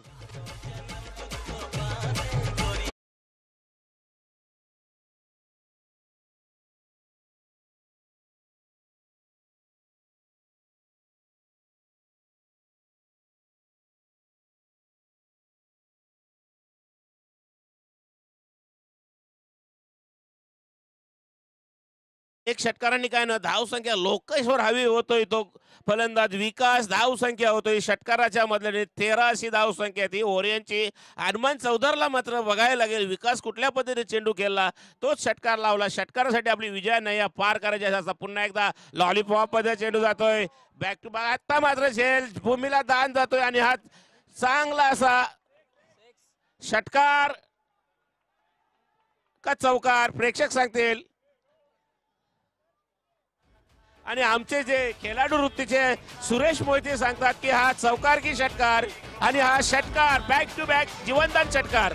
एक षटकारांनी काय ना धाव संख्या लोकेशवर हवी होतोय तो फलंदाज विकास, धाव संख्या होतोय षटकाराच्या मधल्याने 13 अशी धाव संख्या ती ओरियनची। हनुमान चौधरला मात्र बघायला लागेल विकास कुठल्या पद्धतीने चेंडू खेळला, तोच षटकार लावला, षटकारासाठी आपली विजय नाही पार करायची असा पुन्हा एकदा लॉलीपॉप मध्ये चेंडू जातोय बॅक टू बॅक। आता मात्र झेल भूमीला दान जातोय आणि हा चांगला असा षटकार का चौकार प्रेक्षक सांगतील, आणि आमचे जे खेळाडू वृत्तीचे सुरेश मोहिते सांगतात की हा चौकार की षटकार, आणि हा षटकार बॅक टू बॅक जीवनदान षटकार।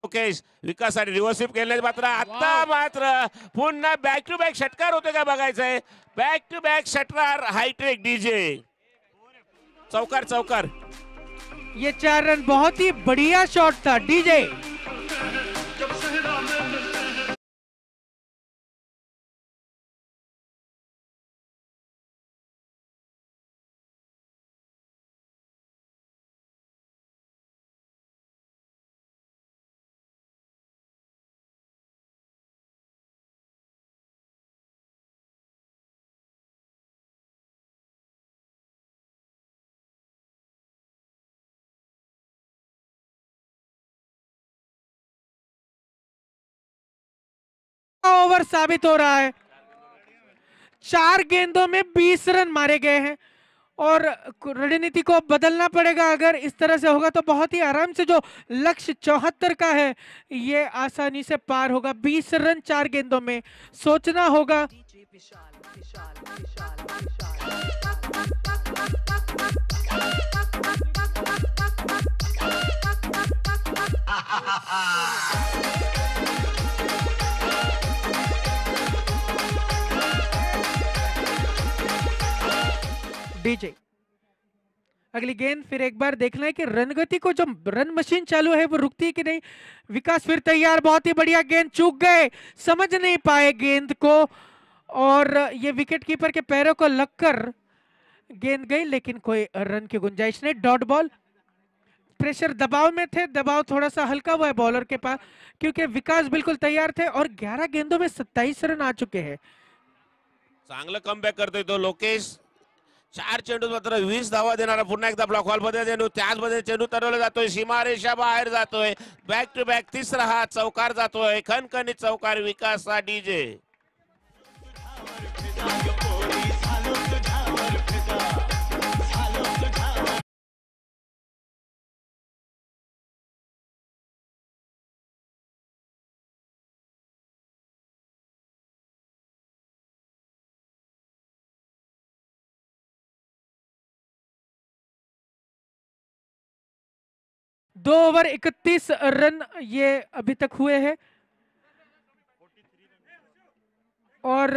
लोकेश विकाससाठी रिव्हर्स स्वीप केले मात्र आता मात्र पुन्हा बॅक टू बॅक षटकार होते का बघायचंय. बॅक टू बॅक षटकार हायटेक डीजे. चौकार चौकार. ये 4 रन बहुत ही बढ़िया शॉट था डीजे. ओवर साबित हो रहा है. 4 गेंदों में 20 रन मारे गए हैं और रणनीति को बदलना पड़ेगा. अगर इस तरह से होगा तो बहुत ही आराम से जो लक्ष्य 74 का है ये आसानी से पार होगा. 20 रन 4 गेंदों में. सोचना होगा. डीजे अगली गेंद. फिर एक बार देखना है कि रनगति को जो रन मशीन चालू है वो रुकती है कि नहीं. विकास फिर तैयार. बहुत ही बढ़िया गेंद. चूक गए, समझ नहीं पाए गेंद को और ये विकेट कीपर के पैरों को लगकर गेंद गई लेकिन कोई रन की गुंजाइश नहीं. Dot ball. प्रेशर दबाव में थे. दबाव थोड़ा सा हल्का हुआ है बॉलर के पास क्योंकि विकास बिल्कुल तैयार थे और 11 गेंदों में 27 रन आ चुके हैं. चांगलं कमबॅक करतोय तो लोकेश. 4 चेंडू मात्र 20 धावा देणारा पुन्हा एकदा ब्लॉक हॉल मध्ये चेंडू. त्याच मध्ये चेंडू तरवला जातोय. सीमारेषा बाहेर जातोय. बॅक टू बॅक तिसरा हा चौकार जातोय. खणखणीत चौकार विकासचा डीजे. दो ओवर 31 रन ये अभी तक हुए हैं और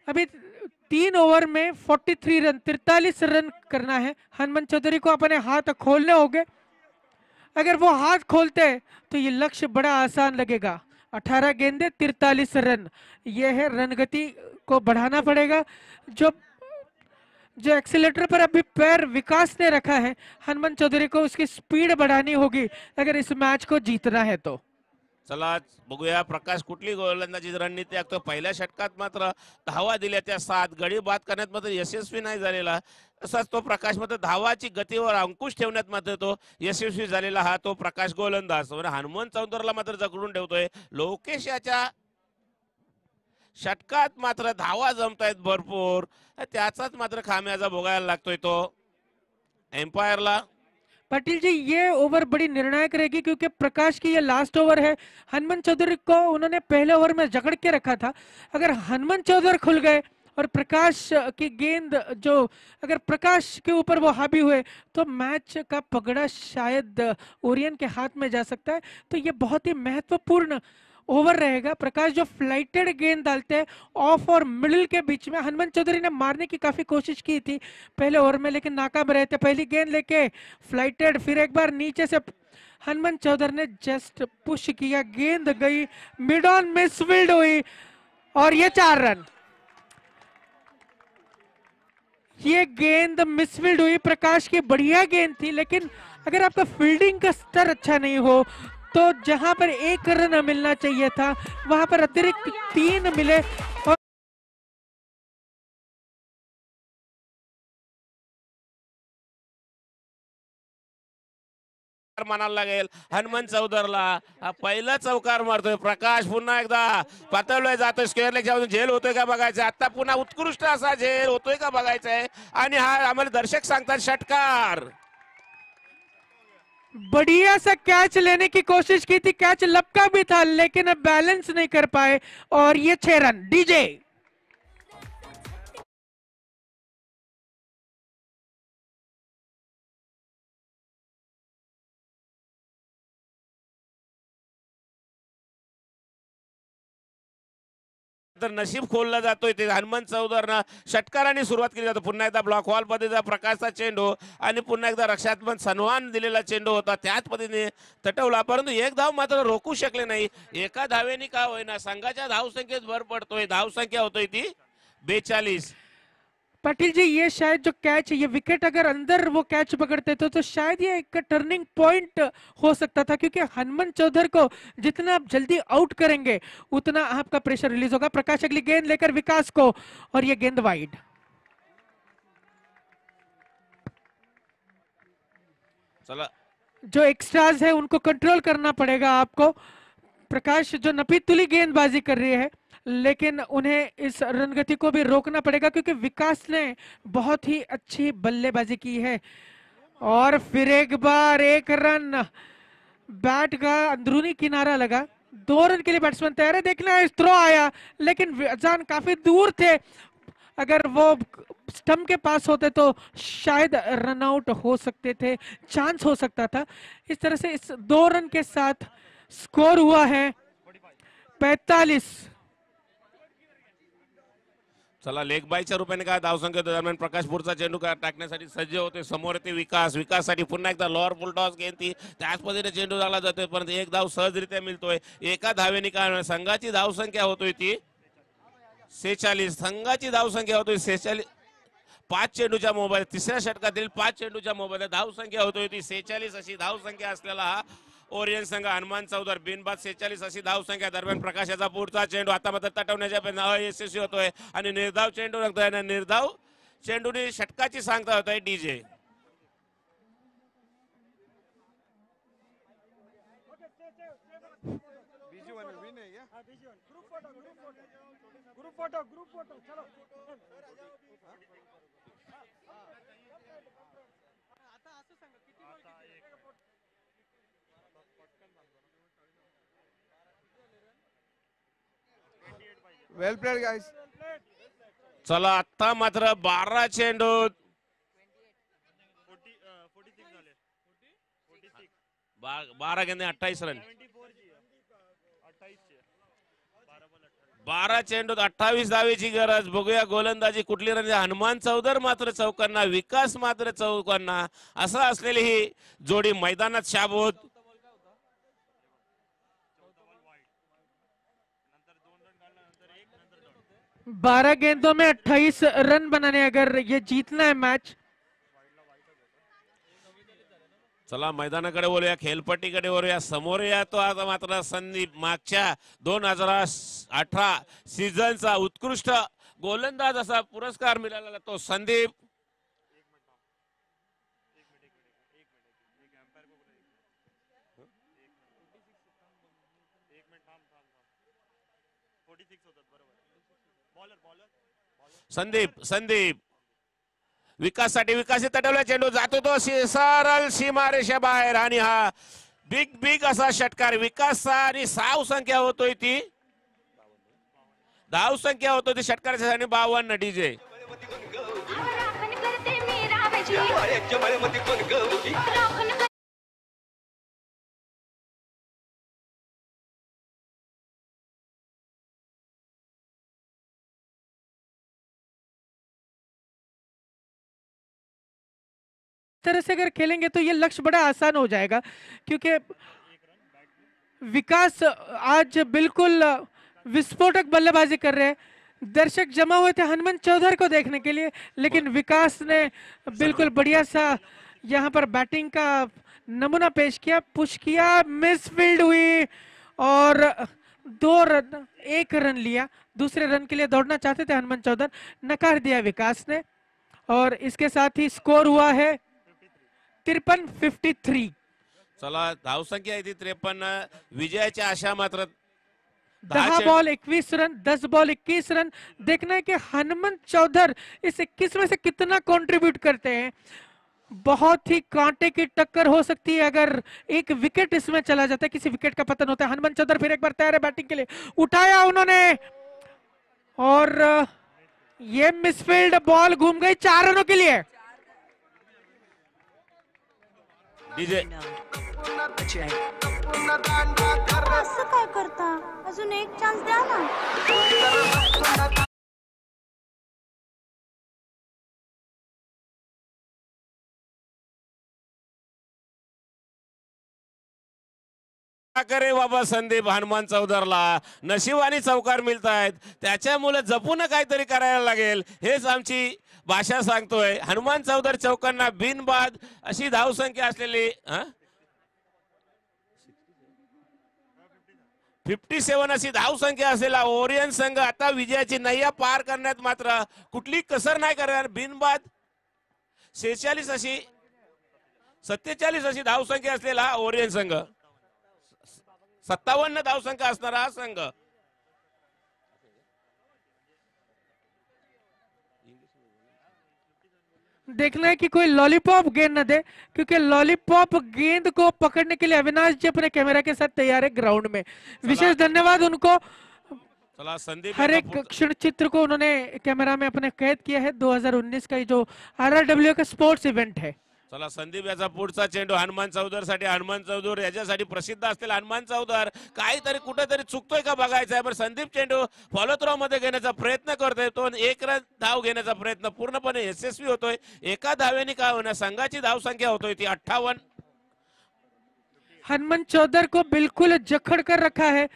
अभी 3 ओवर में 43 रन 43 रन करना है. हनुमंत चौधरी को अपने हाथ खोलने होंगे. अगर वो हाथ खोलते हैं तो ये लक्ष्य बड़ा आसान लगेगा. 18 गेंदे 43 रन. ये है रनगति को बढ़ाना पड़ेगा. जो एक्सीलेटर पर अभी पैर विकास ने रखा है हनुमंत चौधरी को उसकी स्पीड बढ़ानी होगी अगर इस मैच को जीतना है तो. चला बघूया प्रकाश कुठली गोलंदाजी रणनीती आखतो. पहिल्या षटकात मात्र धावा दिल्या त्या 7. गडी बाद करण्यात मात्र यशस्वी नाही झालेला. तसाच तो प्रकाश मात्र धावाची गतीवर अंकुश ठेवण्यात मात्र तो यशस्वी झालेला हा तो प्रकाश गोलंदाज. हनुमंत चौधरीला मात्र जखडून ठेवतोय. लोकेश याच्या षटकात मात्र धावा जमतायत भरपूर. त्याचाच मात्र खाम्याजा भोगायला लागतोय तो एम्पायरला. पाटिल जी ये ओवर बड़ी निर्णायक रहेगी क्योंकि प्रकाश की ये लास्ट ओवर है. हनुमंत चौधरी को उन्होंने पहले ओवर में जकड़ के रखा था. अगर हनुमंत चौधरी खुल गए और प्रकाश की गेंद जो अगर प्रकाश के ऊपर वो हावी हुए तो मैच का पगड़ा शायद ओरियन के हाथ में जा सकता है. तो ये बहुत ही महत्वपूर्ण ओवर रहेगा. प्रकाश जो फ्लाइटेड गेंद डालते हैं ऑफ और मिडिल के बीच में. हनुमंत चौधरी ने मारने की काफी कोशिश की थी पहले ओवर में लेकिन नाकाम रहे थे. पहली गेंद लेके फ्लाइटेड. फिर एक बार नीचे से हनुमंत चौधरी ने जस्ट पुश किया. गेंद गई मिड ऑन मिसफील्ड हुई और ये 4 रन. ये गेंद मिसफील्ड हुई. प्रकाश की बढ़िया गेंद थी लेकिन अगर आपका फील्डिंग का स्तर अच्छा नहीं हो तो जहां पर 1 रन मिलना चाहिए था वहां पर अतिरिक्त 3 मिले. और म्हणायला लागेल हनुमंत चौधरीला. पहिला चौकार मारतोय प्रकाश. पुन्हा एकदा पातळलोय जातोय. स्क्वेअर लेगच्या बाजून झेल होतोय का बघायचं. आता पुन्हा उत्कृष्ट असा झेल होतोय का बघायचंय आणि हा आम्हाला दर्शक सांगतात षटकार. बढ़िया सा कैच लेने की कोशिश की थी. कैच लपका भी था लेकिन अब बैलेंस नहीं कर पाए और ये 6 रन. डीजे मात्र नशीब खोललं जातोय ते हनुमंत चौधरनं षटकाराने सुरुवात केली जाते. पुन्हा एकदा ब्लॉक वॉल पद्धतीचा प्रकाशचा चेंडू आणि पुन्हा एकदा रक्षात्मक सन्मान दिलेला चेंडू होता, त्याच पद्धतीने तटवला, परंतु एक धाव मात्र रोखू शकले नाही. एका धावेने का होईना संघाच्या धावसंख्येत भर पडतोय. धावसंख्या होतोय ती 42. पाटिल जी, ये शायद जो कैच, ये विकेट अगर अंदर वो कैच पकड़ते तो शायद ये एक टर्निंग पॉइंट हो सकता था, क्योंकि हनुमंत चौधर को जितना आप जल्दी आउट करेंगे उतना आपका प्रेशर रिलीज होगा. प्रकाश अगली गेंद लेकर विकास को, और ये गेंद वाइड. चला, जो एक्स्ट्राज है उनको कंट्रोल करना पड़ेगा आपको. प्रकाश जो नपीतुली गेंदबाजी कर रही है, लेकिन उन्हें इस रणगति को भी रोकना पड़ेगा, क्योंकि विकास ने बहुत ही अच्छी बल्लेबाजी की है. और फिर एक बार एक रन, बैट का अंदरूनी किनारा लगा. 2 रन के लिए बैट्समैन तैयार है. देखना है, थ्रो आया, लेकिन अजान काफी दूर थे. अगर वो स्टंप के पास होते तो शायद रन आउट हो सकते थे, चांस हो सकता था. इस तरह से इस 2 रन के साथ स्कोर हुआ है 45. चला, लेग बायच्या रूपाने काय धावसंख्या दरम्यान प्रकाश पुढचा चेंडू टाकण्यासाठी सज्ज होते. समोर येते विकास. विकाससाठी पुन्हा एकदा लॉअर फुल टॉस घेऊन ती त्याच पद्धतीने चेंडू झाला जातोय, परंतु एक धाव सहजरित्या मिळतोय. एका धावेने काय संघाची धावसंख्या होतोय ती 46. संघाची धावसंख्या होतोय 46. 5 चेंडूच्या मोबाईल, तिसऱ्या षटकातील 5 चेंडूच्या मोबाईल धावसंख्या होतोय ती 46. अशी धावसंख्या असलेला हा ओरियन संघ. हनुमान चौधर बिनबाद 46 अशी धावसंख्या. दरम्यान प्रकाशाचा पुढचा चेंडू आता मात्र तटवण्याच्या प्रयत्न अयशस्वी होतोय आणि निर्धाव चेंडू लागतोय. निर्धाव चेंडूने षटकाची सांगता होत आहे डीजे. Well played, guys. चला, आता मात्र 12 चेंडू, 12 गेंदे 28 रन. 12 चेंडूत 28 धावेची गरज. बघूया गोलंदाजी कुठली रन. हनुमान चौधर मात्र चौकांना, विकास मात्र चौकांना, असं असलेली ही जोडी मैदानात शाबूत. 12 गेंदों में 28 रन बनाने, अगर ये जीतना है मैच. चला, मैदानाकडे बोलूया, खेळपट्टीकडे बोलूया. समोर या तो आता मात्र संदीप, मागच्या 2018 सीझनचा उत्कृष्ट गोलंदाज असा पुरस्कार मिळालेला तो संदीप. संदीप विकाससाठी, विकासित तटवला चेंडू जातो तो सरळ सीमारेषा बाहेर, आणि हा बिग असा षटकार विकासचा. आणि धावसंख्या होतोय ती षटकाराच्या 52 डीजे. तरह से अगर खेलेंगे तो ये लक्ष्य बड़ा आसान हो जाएगा, क्योंकि विकास आज बिल्कुल विस्फोटक बल्लेबाजी कर रहे हैं. दर्शक जमा हुए थे हनुमंत चौधर को देखने के लिए, लेकिन विकास ने बिल्कुल बढ़िया सा यहाँ पर बैटिंग का नमूना पेश किया. पुश किया, मिसफील्ड हुई और 2 रन, 1 रन लिया. दूसरे रन के लिए दौड़ना चाहते थे हनुमंत चौधर, नकार दिया विकास ने, और इसके साथ ही स्कोर हुआ है 53-53. चला, धावसंख्या आहे 53. विजयाची आशा मात्र 10 बॉल 21 रन, 10 बॉल 21 रन. देखना है कि हनुमंत चौधर इस 21 में से कितना कंट्रीब्यूट करते हैं. बहुत ही कांटे की टक्कर हो सकती है अगर एक विकेट इसमें चला जाता है, किसी विकेट का पतन होता है. हनुमंत चौधर फिर एक बार तैयार है बैटिंग के लिए. उठाया उन्होंने, और ये मिसफील्ड बॉल घूम गई 4 रनों के लिए. डीजे असं काय करता अजून एक चान्स द्या ना. करे बाबा संदीप हनुमान चौधरला नशिबाने चौकार मिळत आहेत त्याच्यामुळे जपून काहीतरी करायला लागेल हेच आमची भाषा सांगतोय. हनुमान चौधर चौकांना बिनबाद अशी धावसंख्या असलेली 57 अशी धावसंख्या असलेला ओरियन संघ आता विजयाची नैया पार करण्यात मात्र कुठली कसर नाही करणार. बिनबाद 46 अशी 47 अशी धावसंख्या असलेला ओरियन संघ 57 धावसंख्या असणारा हा संघ. देखना है कि कोई लॉलीपॉप गेंद न दे क्योंकि लॉलीपॉप गेंद को पकड़ने के लिए अविनाश जी अपने कैमरा के साथ तैयार है ग्राउंड में. विशेष धन्यवाद उनको. चला संदीप हर एक क्षण चित्र को उन्होंने कैमरा में अपने कैद किया है. 2019 का ये जो RRW का स्पोर्ट्स इवेंट है. चला संदीप याचा पुढचा चेंडू हनुमान चौधर साठी. हनुमान चौधर याच्यासाठी प्रसिद्ध असलेला हनुमान चौधर काहीतरी कुठेतरी चुकतोय का बघायचं आहे. पण संदीप चेंडू फॉलो थ्रो मध्ये घेण्याचा प्रयत्न करतोय. तो एक रन धाव घेण्याचा प्रयत्न पूर्णपणे यशस्वी होतोय. एका धावेने काय होणार संघाची धाव संख्या होतोय ती 58. हनुमान चौधर को बिल्कुल जकड़ कर रखा है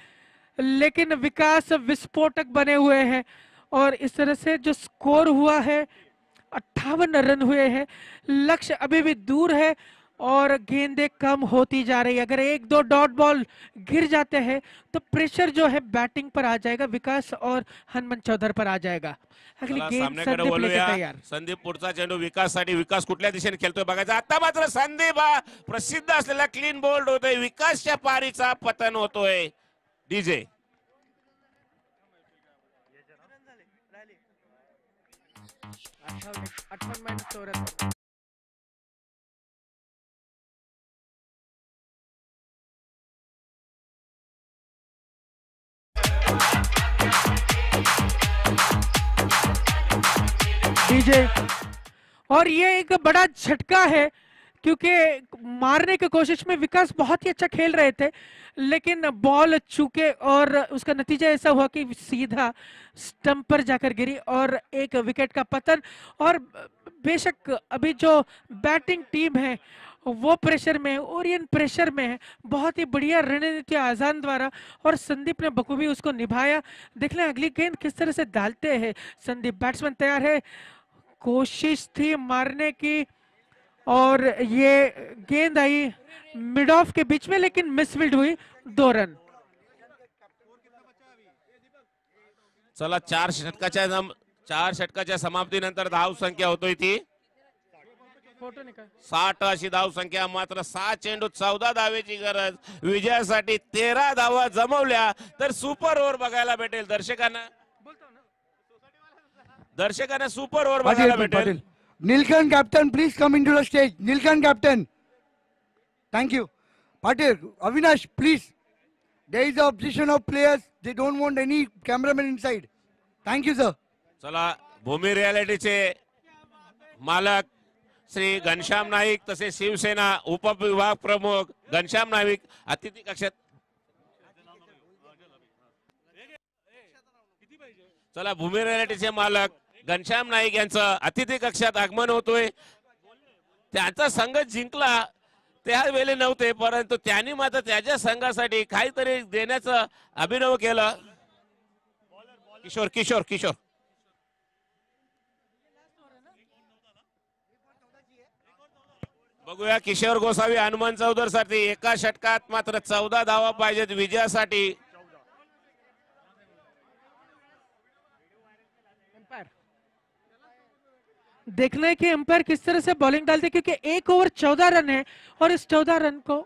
लेकिन विकास विस्फोटक बने हुए हैं और इस तरह से जो स्कोर हुआ है 58 रन हुए हैं. लक्ष्य अभी भी दूर है और गेंदें कम होती जा रही है. अगर एक दो डॉट बॉल गिर जाते हैं तो प्रेशर जो है बैटिंग पर आ जाएगा. विकास और हनुमान चौधर पर आ जाएगा. अगली गेंद सामन्याकडे संदीप लेके बोलूया. तैयार. संदीप पुढचा चेंडू विकास साठी. विकास कुठल्या दिशेने खेळतोय बघायचं. आता मात्र संदीप हा प्रसिद्ध असलेला क्लीन बोल्ड होतोय. विकासच्या पारीचा पतन होतोय. DJ 58 DJ. और ये एक बड़ा झटका है क्योंकि मारने की कोशिश में विकास बहुत ही अच्छा खेल रहे थे लेकिन बॉल चूके और उसका नतीजा ऐसा हुआ कि सीधा स्टंप पर जाकर गिरी और एक विकेट का पतन. और बेशक अभी जो बैटिंग टीम है वो प्रेशर में है. ओरियन प्रेशर में है. बहुत ही बढ़िया रणनीति आजान द्वारा और संदीप ने बखूबी उसको निभाया. देख लें अगली गेंद किस तरह से डालते हैं संदीप. बैट्समैन तैयार है. कोशिश थी मारने की और ये गेंद आई मिड ऑफ के बीच में लेकिन मिसफील्ड हुई. 2 रन. चला 4 षटकाच्या समाप्तीनंतर धाव संख्या होतोय ती फोटो निकाल. 60 अशी धाव संख्या. मात्र 6 चेंडू 14 धावेची गरज. विजयासाठी 13 धावा जमवल्या तर सुपर ओव्हर बघायला भेटेल. दर्शकांना सुपर ओव्हर बघायला भेटेल. Nilkan captain, please come into the stage. Nilkan captain. Thank you. Patil, Avinash, please. There is the opposition of players. They don't want any cameraman inside. Thank you, sir. चला भूमी रियालिटीचे मालक श्री घनश्याम नाईक तसेच शिवसेना उपविभाग प्रमुख घनश्याम नाईक अतिथी कक्षात. चला भूमी रियालिटीचे मालक घनश्याम नाईक यांचं अतिथी कक्षात आगमन होतोय. त्यांचा संघ जिंकला त्यावेळी नव्हते परंतु त्यांनी मात्र त्याच्या संघासाठी काहीतरी देण्याचं अभिनव केलं. किशोर किशोर किशोर बघूया. किशोर गोसावी हनुमान चौधर साठी एका षटकात मात्र 14 धावा पाहिजेत विजयासाठी. देखना है कि एम्पायर किस तरह से बॉलिंग डालते हैं क्योंकि 1 ओवर 14 रन है और इस 14 रन को.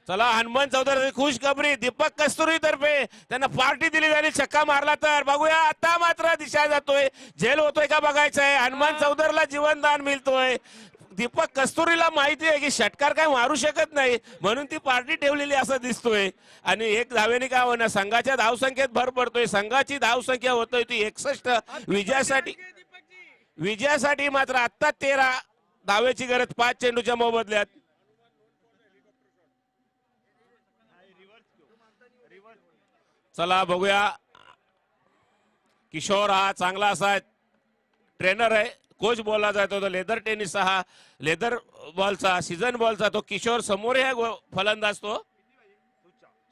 चला हनुमान चौधरी खुश खबरी. दीपक कस्तुरी तर्फे त्यांना पार्टी दिली जाईल. छक्का मारला तर बघूया. आता मात्र दिशा जातोय. झेल होतोय का बघायचं आहे. हनुमान चौधरला जीवनदान मिळतोय. दीपक कस्तुरीला माहिती आहे की षटकार काय मारू शकत नाही म्हणून ती पार्टी ठेवलेली असं दिसतोय. आणि एक धावेने काय होणार संघाच्या धावसंख्येत भर पडतोय. संघाची धावसंख्या होतोय ती 61. विजयासाठी मात्र आता 13 धावेची गरज 5 चेंडूच्या मोबदल्यात. चला बघूया. किशोर हा चांगला असा ट्रेनर आहे, कोच बोलला जातो. तो लेदर टेनिस हा लेदर बॉलचा सीझन बॉलचा तो किशोर समोर आहे फलंदाज. तो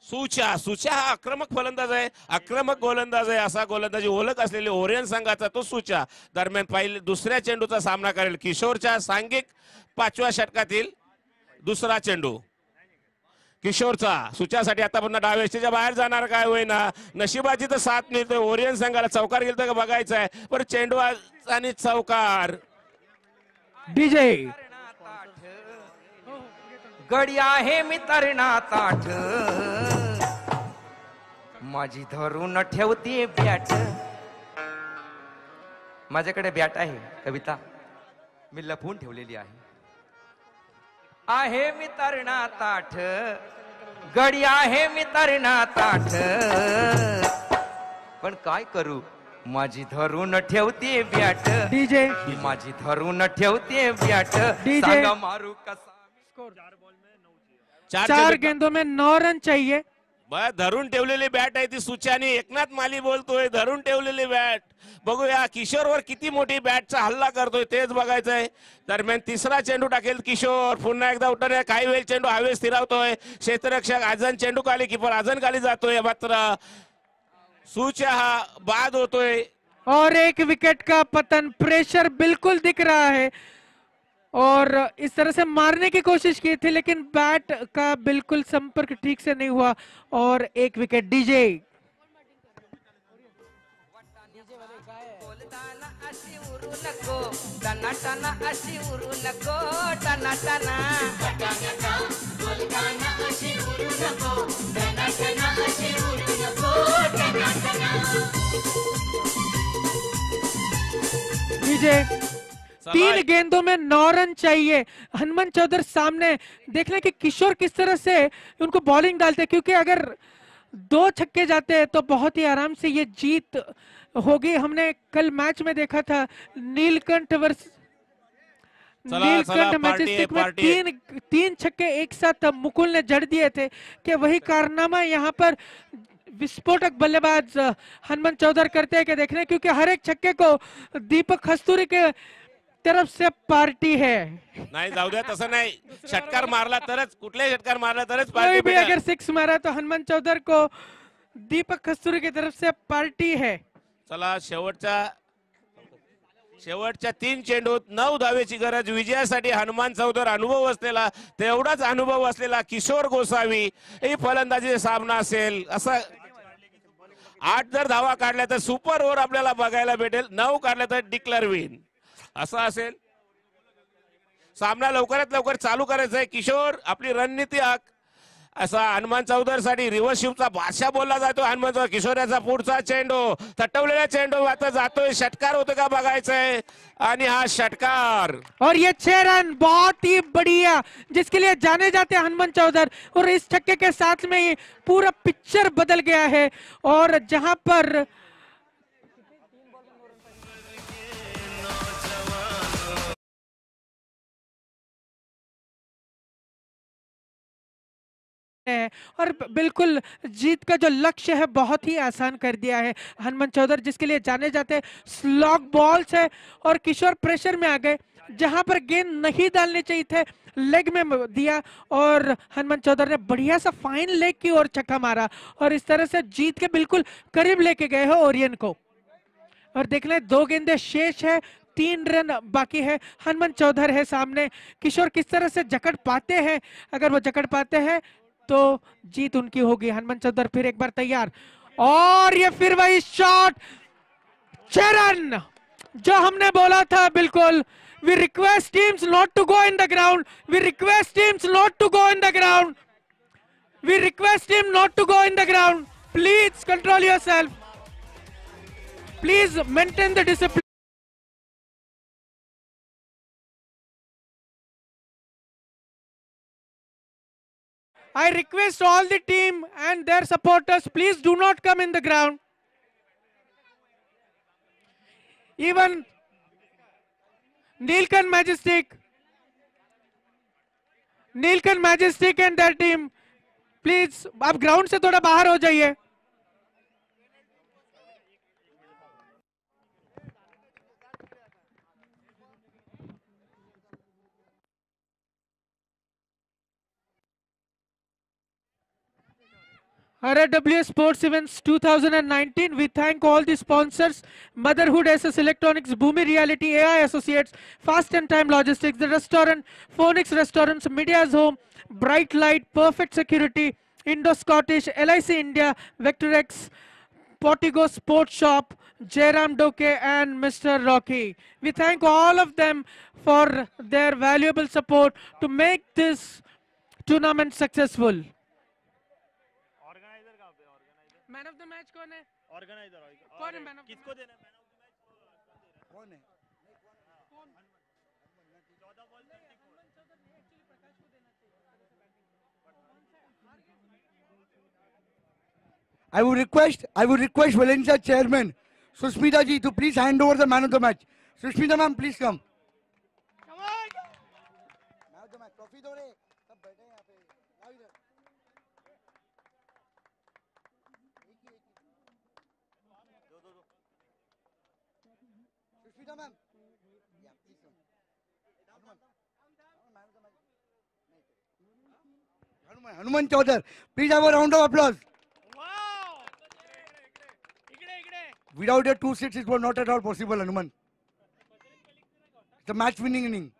सुचा हा आक्रमक फलंदाज आहे, आक्रमक गोलंदाज आहे. असा गोलंदाजी ओळख असलेली ओरियन संघाचा तो सुचा दरम्यान दुसऱ्या चेंडूचा सामना करेल. किशोरच्या सांघिक 5व्या षटकातील दुसरा चेंडू किशोरचा. सुच्यासाठी आता पुन्हा डावेस्टीच्या बाहेर जाणार काय होईना. नशिबाची तर साथ मिळतोय. ओरियन संघाला चौकार गेलं का बघायचं आहे, पण चेंडू आणि चौकार. डीजे गडी आहे मी तरणा ताठ, माझी धरून ठेवते बॅट. माझ्याकडे बॅट आहे कविता, मी लपवून ठेवलेली आहे मी तरणा ताठ, गडी आहे मी तरणा ताठ, पण काय करू माझी धरून ठेवते बॅट. डीजे माझी धरून ठेवते बॅट. डीजे सांगा मारू कसा. 4 गेंदों में 9 रन चाहिए. धरून ठेवलेली बॅट आहे ती सुच्यानी. एकनाथ माली बोलतोय धरून ठेवलेली बॅट. बघूया किशोरवर किती मोठी बॅटचा हल्ला करतोय तेच बघायचंय. दरम्यान तिसरा चेंडू टाकेल किशोर. पुन्हा एकदा उठणार. काही वेळ चेंडू हवेत स्थिरावतोय. क्षेत्ररक्षक आजन चेंडू खाली, कीपर आजन खाली जातोय. मात्र सुचा हा बाद होतोय. और एक विकेट का पतन. प्रेशर बिल्कुल दिख रहा है और इस तरह से मारने की कोशिश की थी लेकिन बैट का बिल्कुल संपर्क ठीक से नहीं हुआ और एक विकेट. डीजे डीजे 3 गेंदों में 9 रन चाहिए. हनुमान चौधर सामने देखना कि किशोर किस तरह से उनको बॉलिंग डालते हैं, क्योंकि अगर 2 छक्के जाते हैं तो बहुत ही आराम से ये जीत होगी. हमने कल मैच में देखा था नीलकंठ मैजेस्टिक में 3 छक्के एक साथ मुकुल ने जड़ दिए थे. कि वही कारनामा यहाँ पर विस्फोटक बल्लेबाज हनुमान चौधर करते हैं कि देखने, क्योंकि हर एक छक्के को दीपक कस्तूरी के तरफ से पार्टी है. नाही जाऊ द्या, तसं नाही. षटकार मारला तरच, कुठलाही षटकार मारला तरच कोई पार्टी भी भेटेल. अगर 6 मारा तो हनुमान चौधर को दीपक कस्तूरी की तरफ से पार्टी है. चला शेवटच्या 3 चेंडूत 9 धावेची गरज. विजयासाठी हनुमान चौधर अनुभव असलेला, तेवढाच अनुभव असलेला किशोर गोसावी ही फलंदाजी सामना असेल. असा 8 जर धावा काढल्या तर सुपर ओव्हर आपल्याला बघायला भेटेल. 9 काढल्या तर डिक्लेअर विन असं असेल. सामना लवकरात लवकर चालू करायचा आहे. किशोर आपली रणनीती असा हनुमान चौधर साठी रिव्हर्स शिफ्टचा बादशाह बोलला जातो. हनुमान चौधर किशोर याचा पुढचा चेंडू, तटवलेला चेंडू आता जातोय. षटकार होतो का बघायचंय आणि हा षटकार. और ये 6 रन बहुत ही बढ़िया, जिसके लिए जाने जाते हैं हनुमान चौधर. और इस छक्के के साथ में ही पूरा पिक्चर बदल गया है. और जहां पर और बिल्कुल जीत का जो लक्ष्य है बहुत ही आसान कर दिया है हनुमान चौधर, जिसके लिए जाने जाते हैं. स्लॉग बॉल्स है और किशोर प्रेशर में आ गए. जहां पर गेंद नहीं डालने चाहिए थे लेग में दिया और हनुमान चौधर ने बढ़िया सा फाइन लेग की ओर छक्का मारा और इस तरह से जीत के बिल्कुल करीब लेके गए हैं ओरियन को. और देखना 2 गेंदें शेष है, 3 रन बाकी है. हनुमान चौधर है सामने. किशोर किस तरह से जकड़ पाते हैं, अगर वो जकड़ पाते हैं तो जीत उनकी होगी. हनुमान चौधर फिर एक बार तैयार और ये फिर वही शॉट. 6 रन जो हमने बोला था बिल्कुल. We request teams not to go in the ground. We request teams not to go in the ground. We request team not to go in the ground. Please control yourself. Please maintain the discipline. I request all the team and their supporters, please do not come in the ground. Even Neelkanth Majestic and their team, please आप ground से थोड़ा बाहर हो जाइए. RWS Sports Events 2019. We thank all the sponsors: Motherhood SS Electronics, Bhumi Reality, AI Associates, Fast and Time Logistics, the restaurant, Phoenix Restaurants, Media's Home, Bright Light, Perfect Security, Indo-Scottish, LIC India, Vectorex, Portigo Sports Shop, Jairam Doke and Mr. Rocky. We thank all of them for their valuable support to make this tournament successful. Organiser कहाँ पे organiser man of the match कौन है? Organiser कौन है man of the किसको देना man of the match? कौन है? 14 ball 34 I would request Valencia chairman Sushmita ji to please hand over the man of the match. Sushmita ma'am, please come. Come on! Man of the match, trophy दो रे. सब बैठे हैं यहाँ पे. आओ इधर. Sushmita ma'am. Yeah, please come. Hanuman Chaudhar, please have a round of applause. Wow इकडे इकडे Without your 2 sets, it was not at all possible, Hanuman. It's a match-winning inning.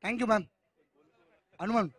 Thank you, ma'am. Hanuman.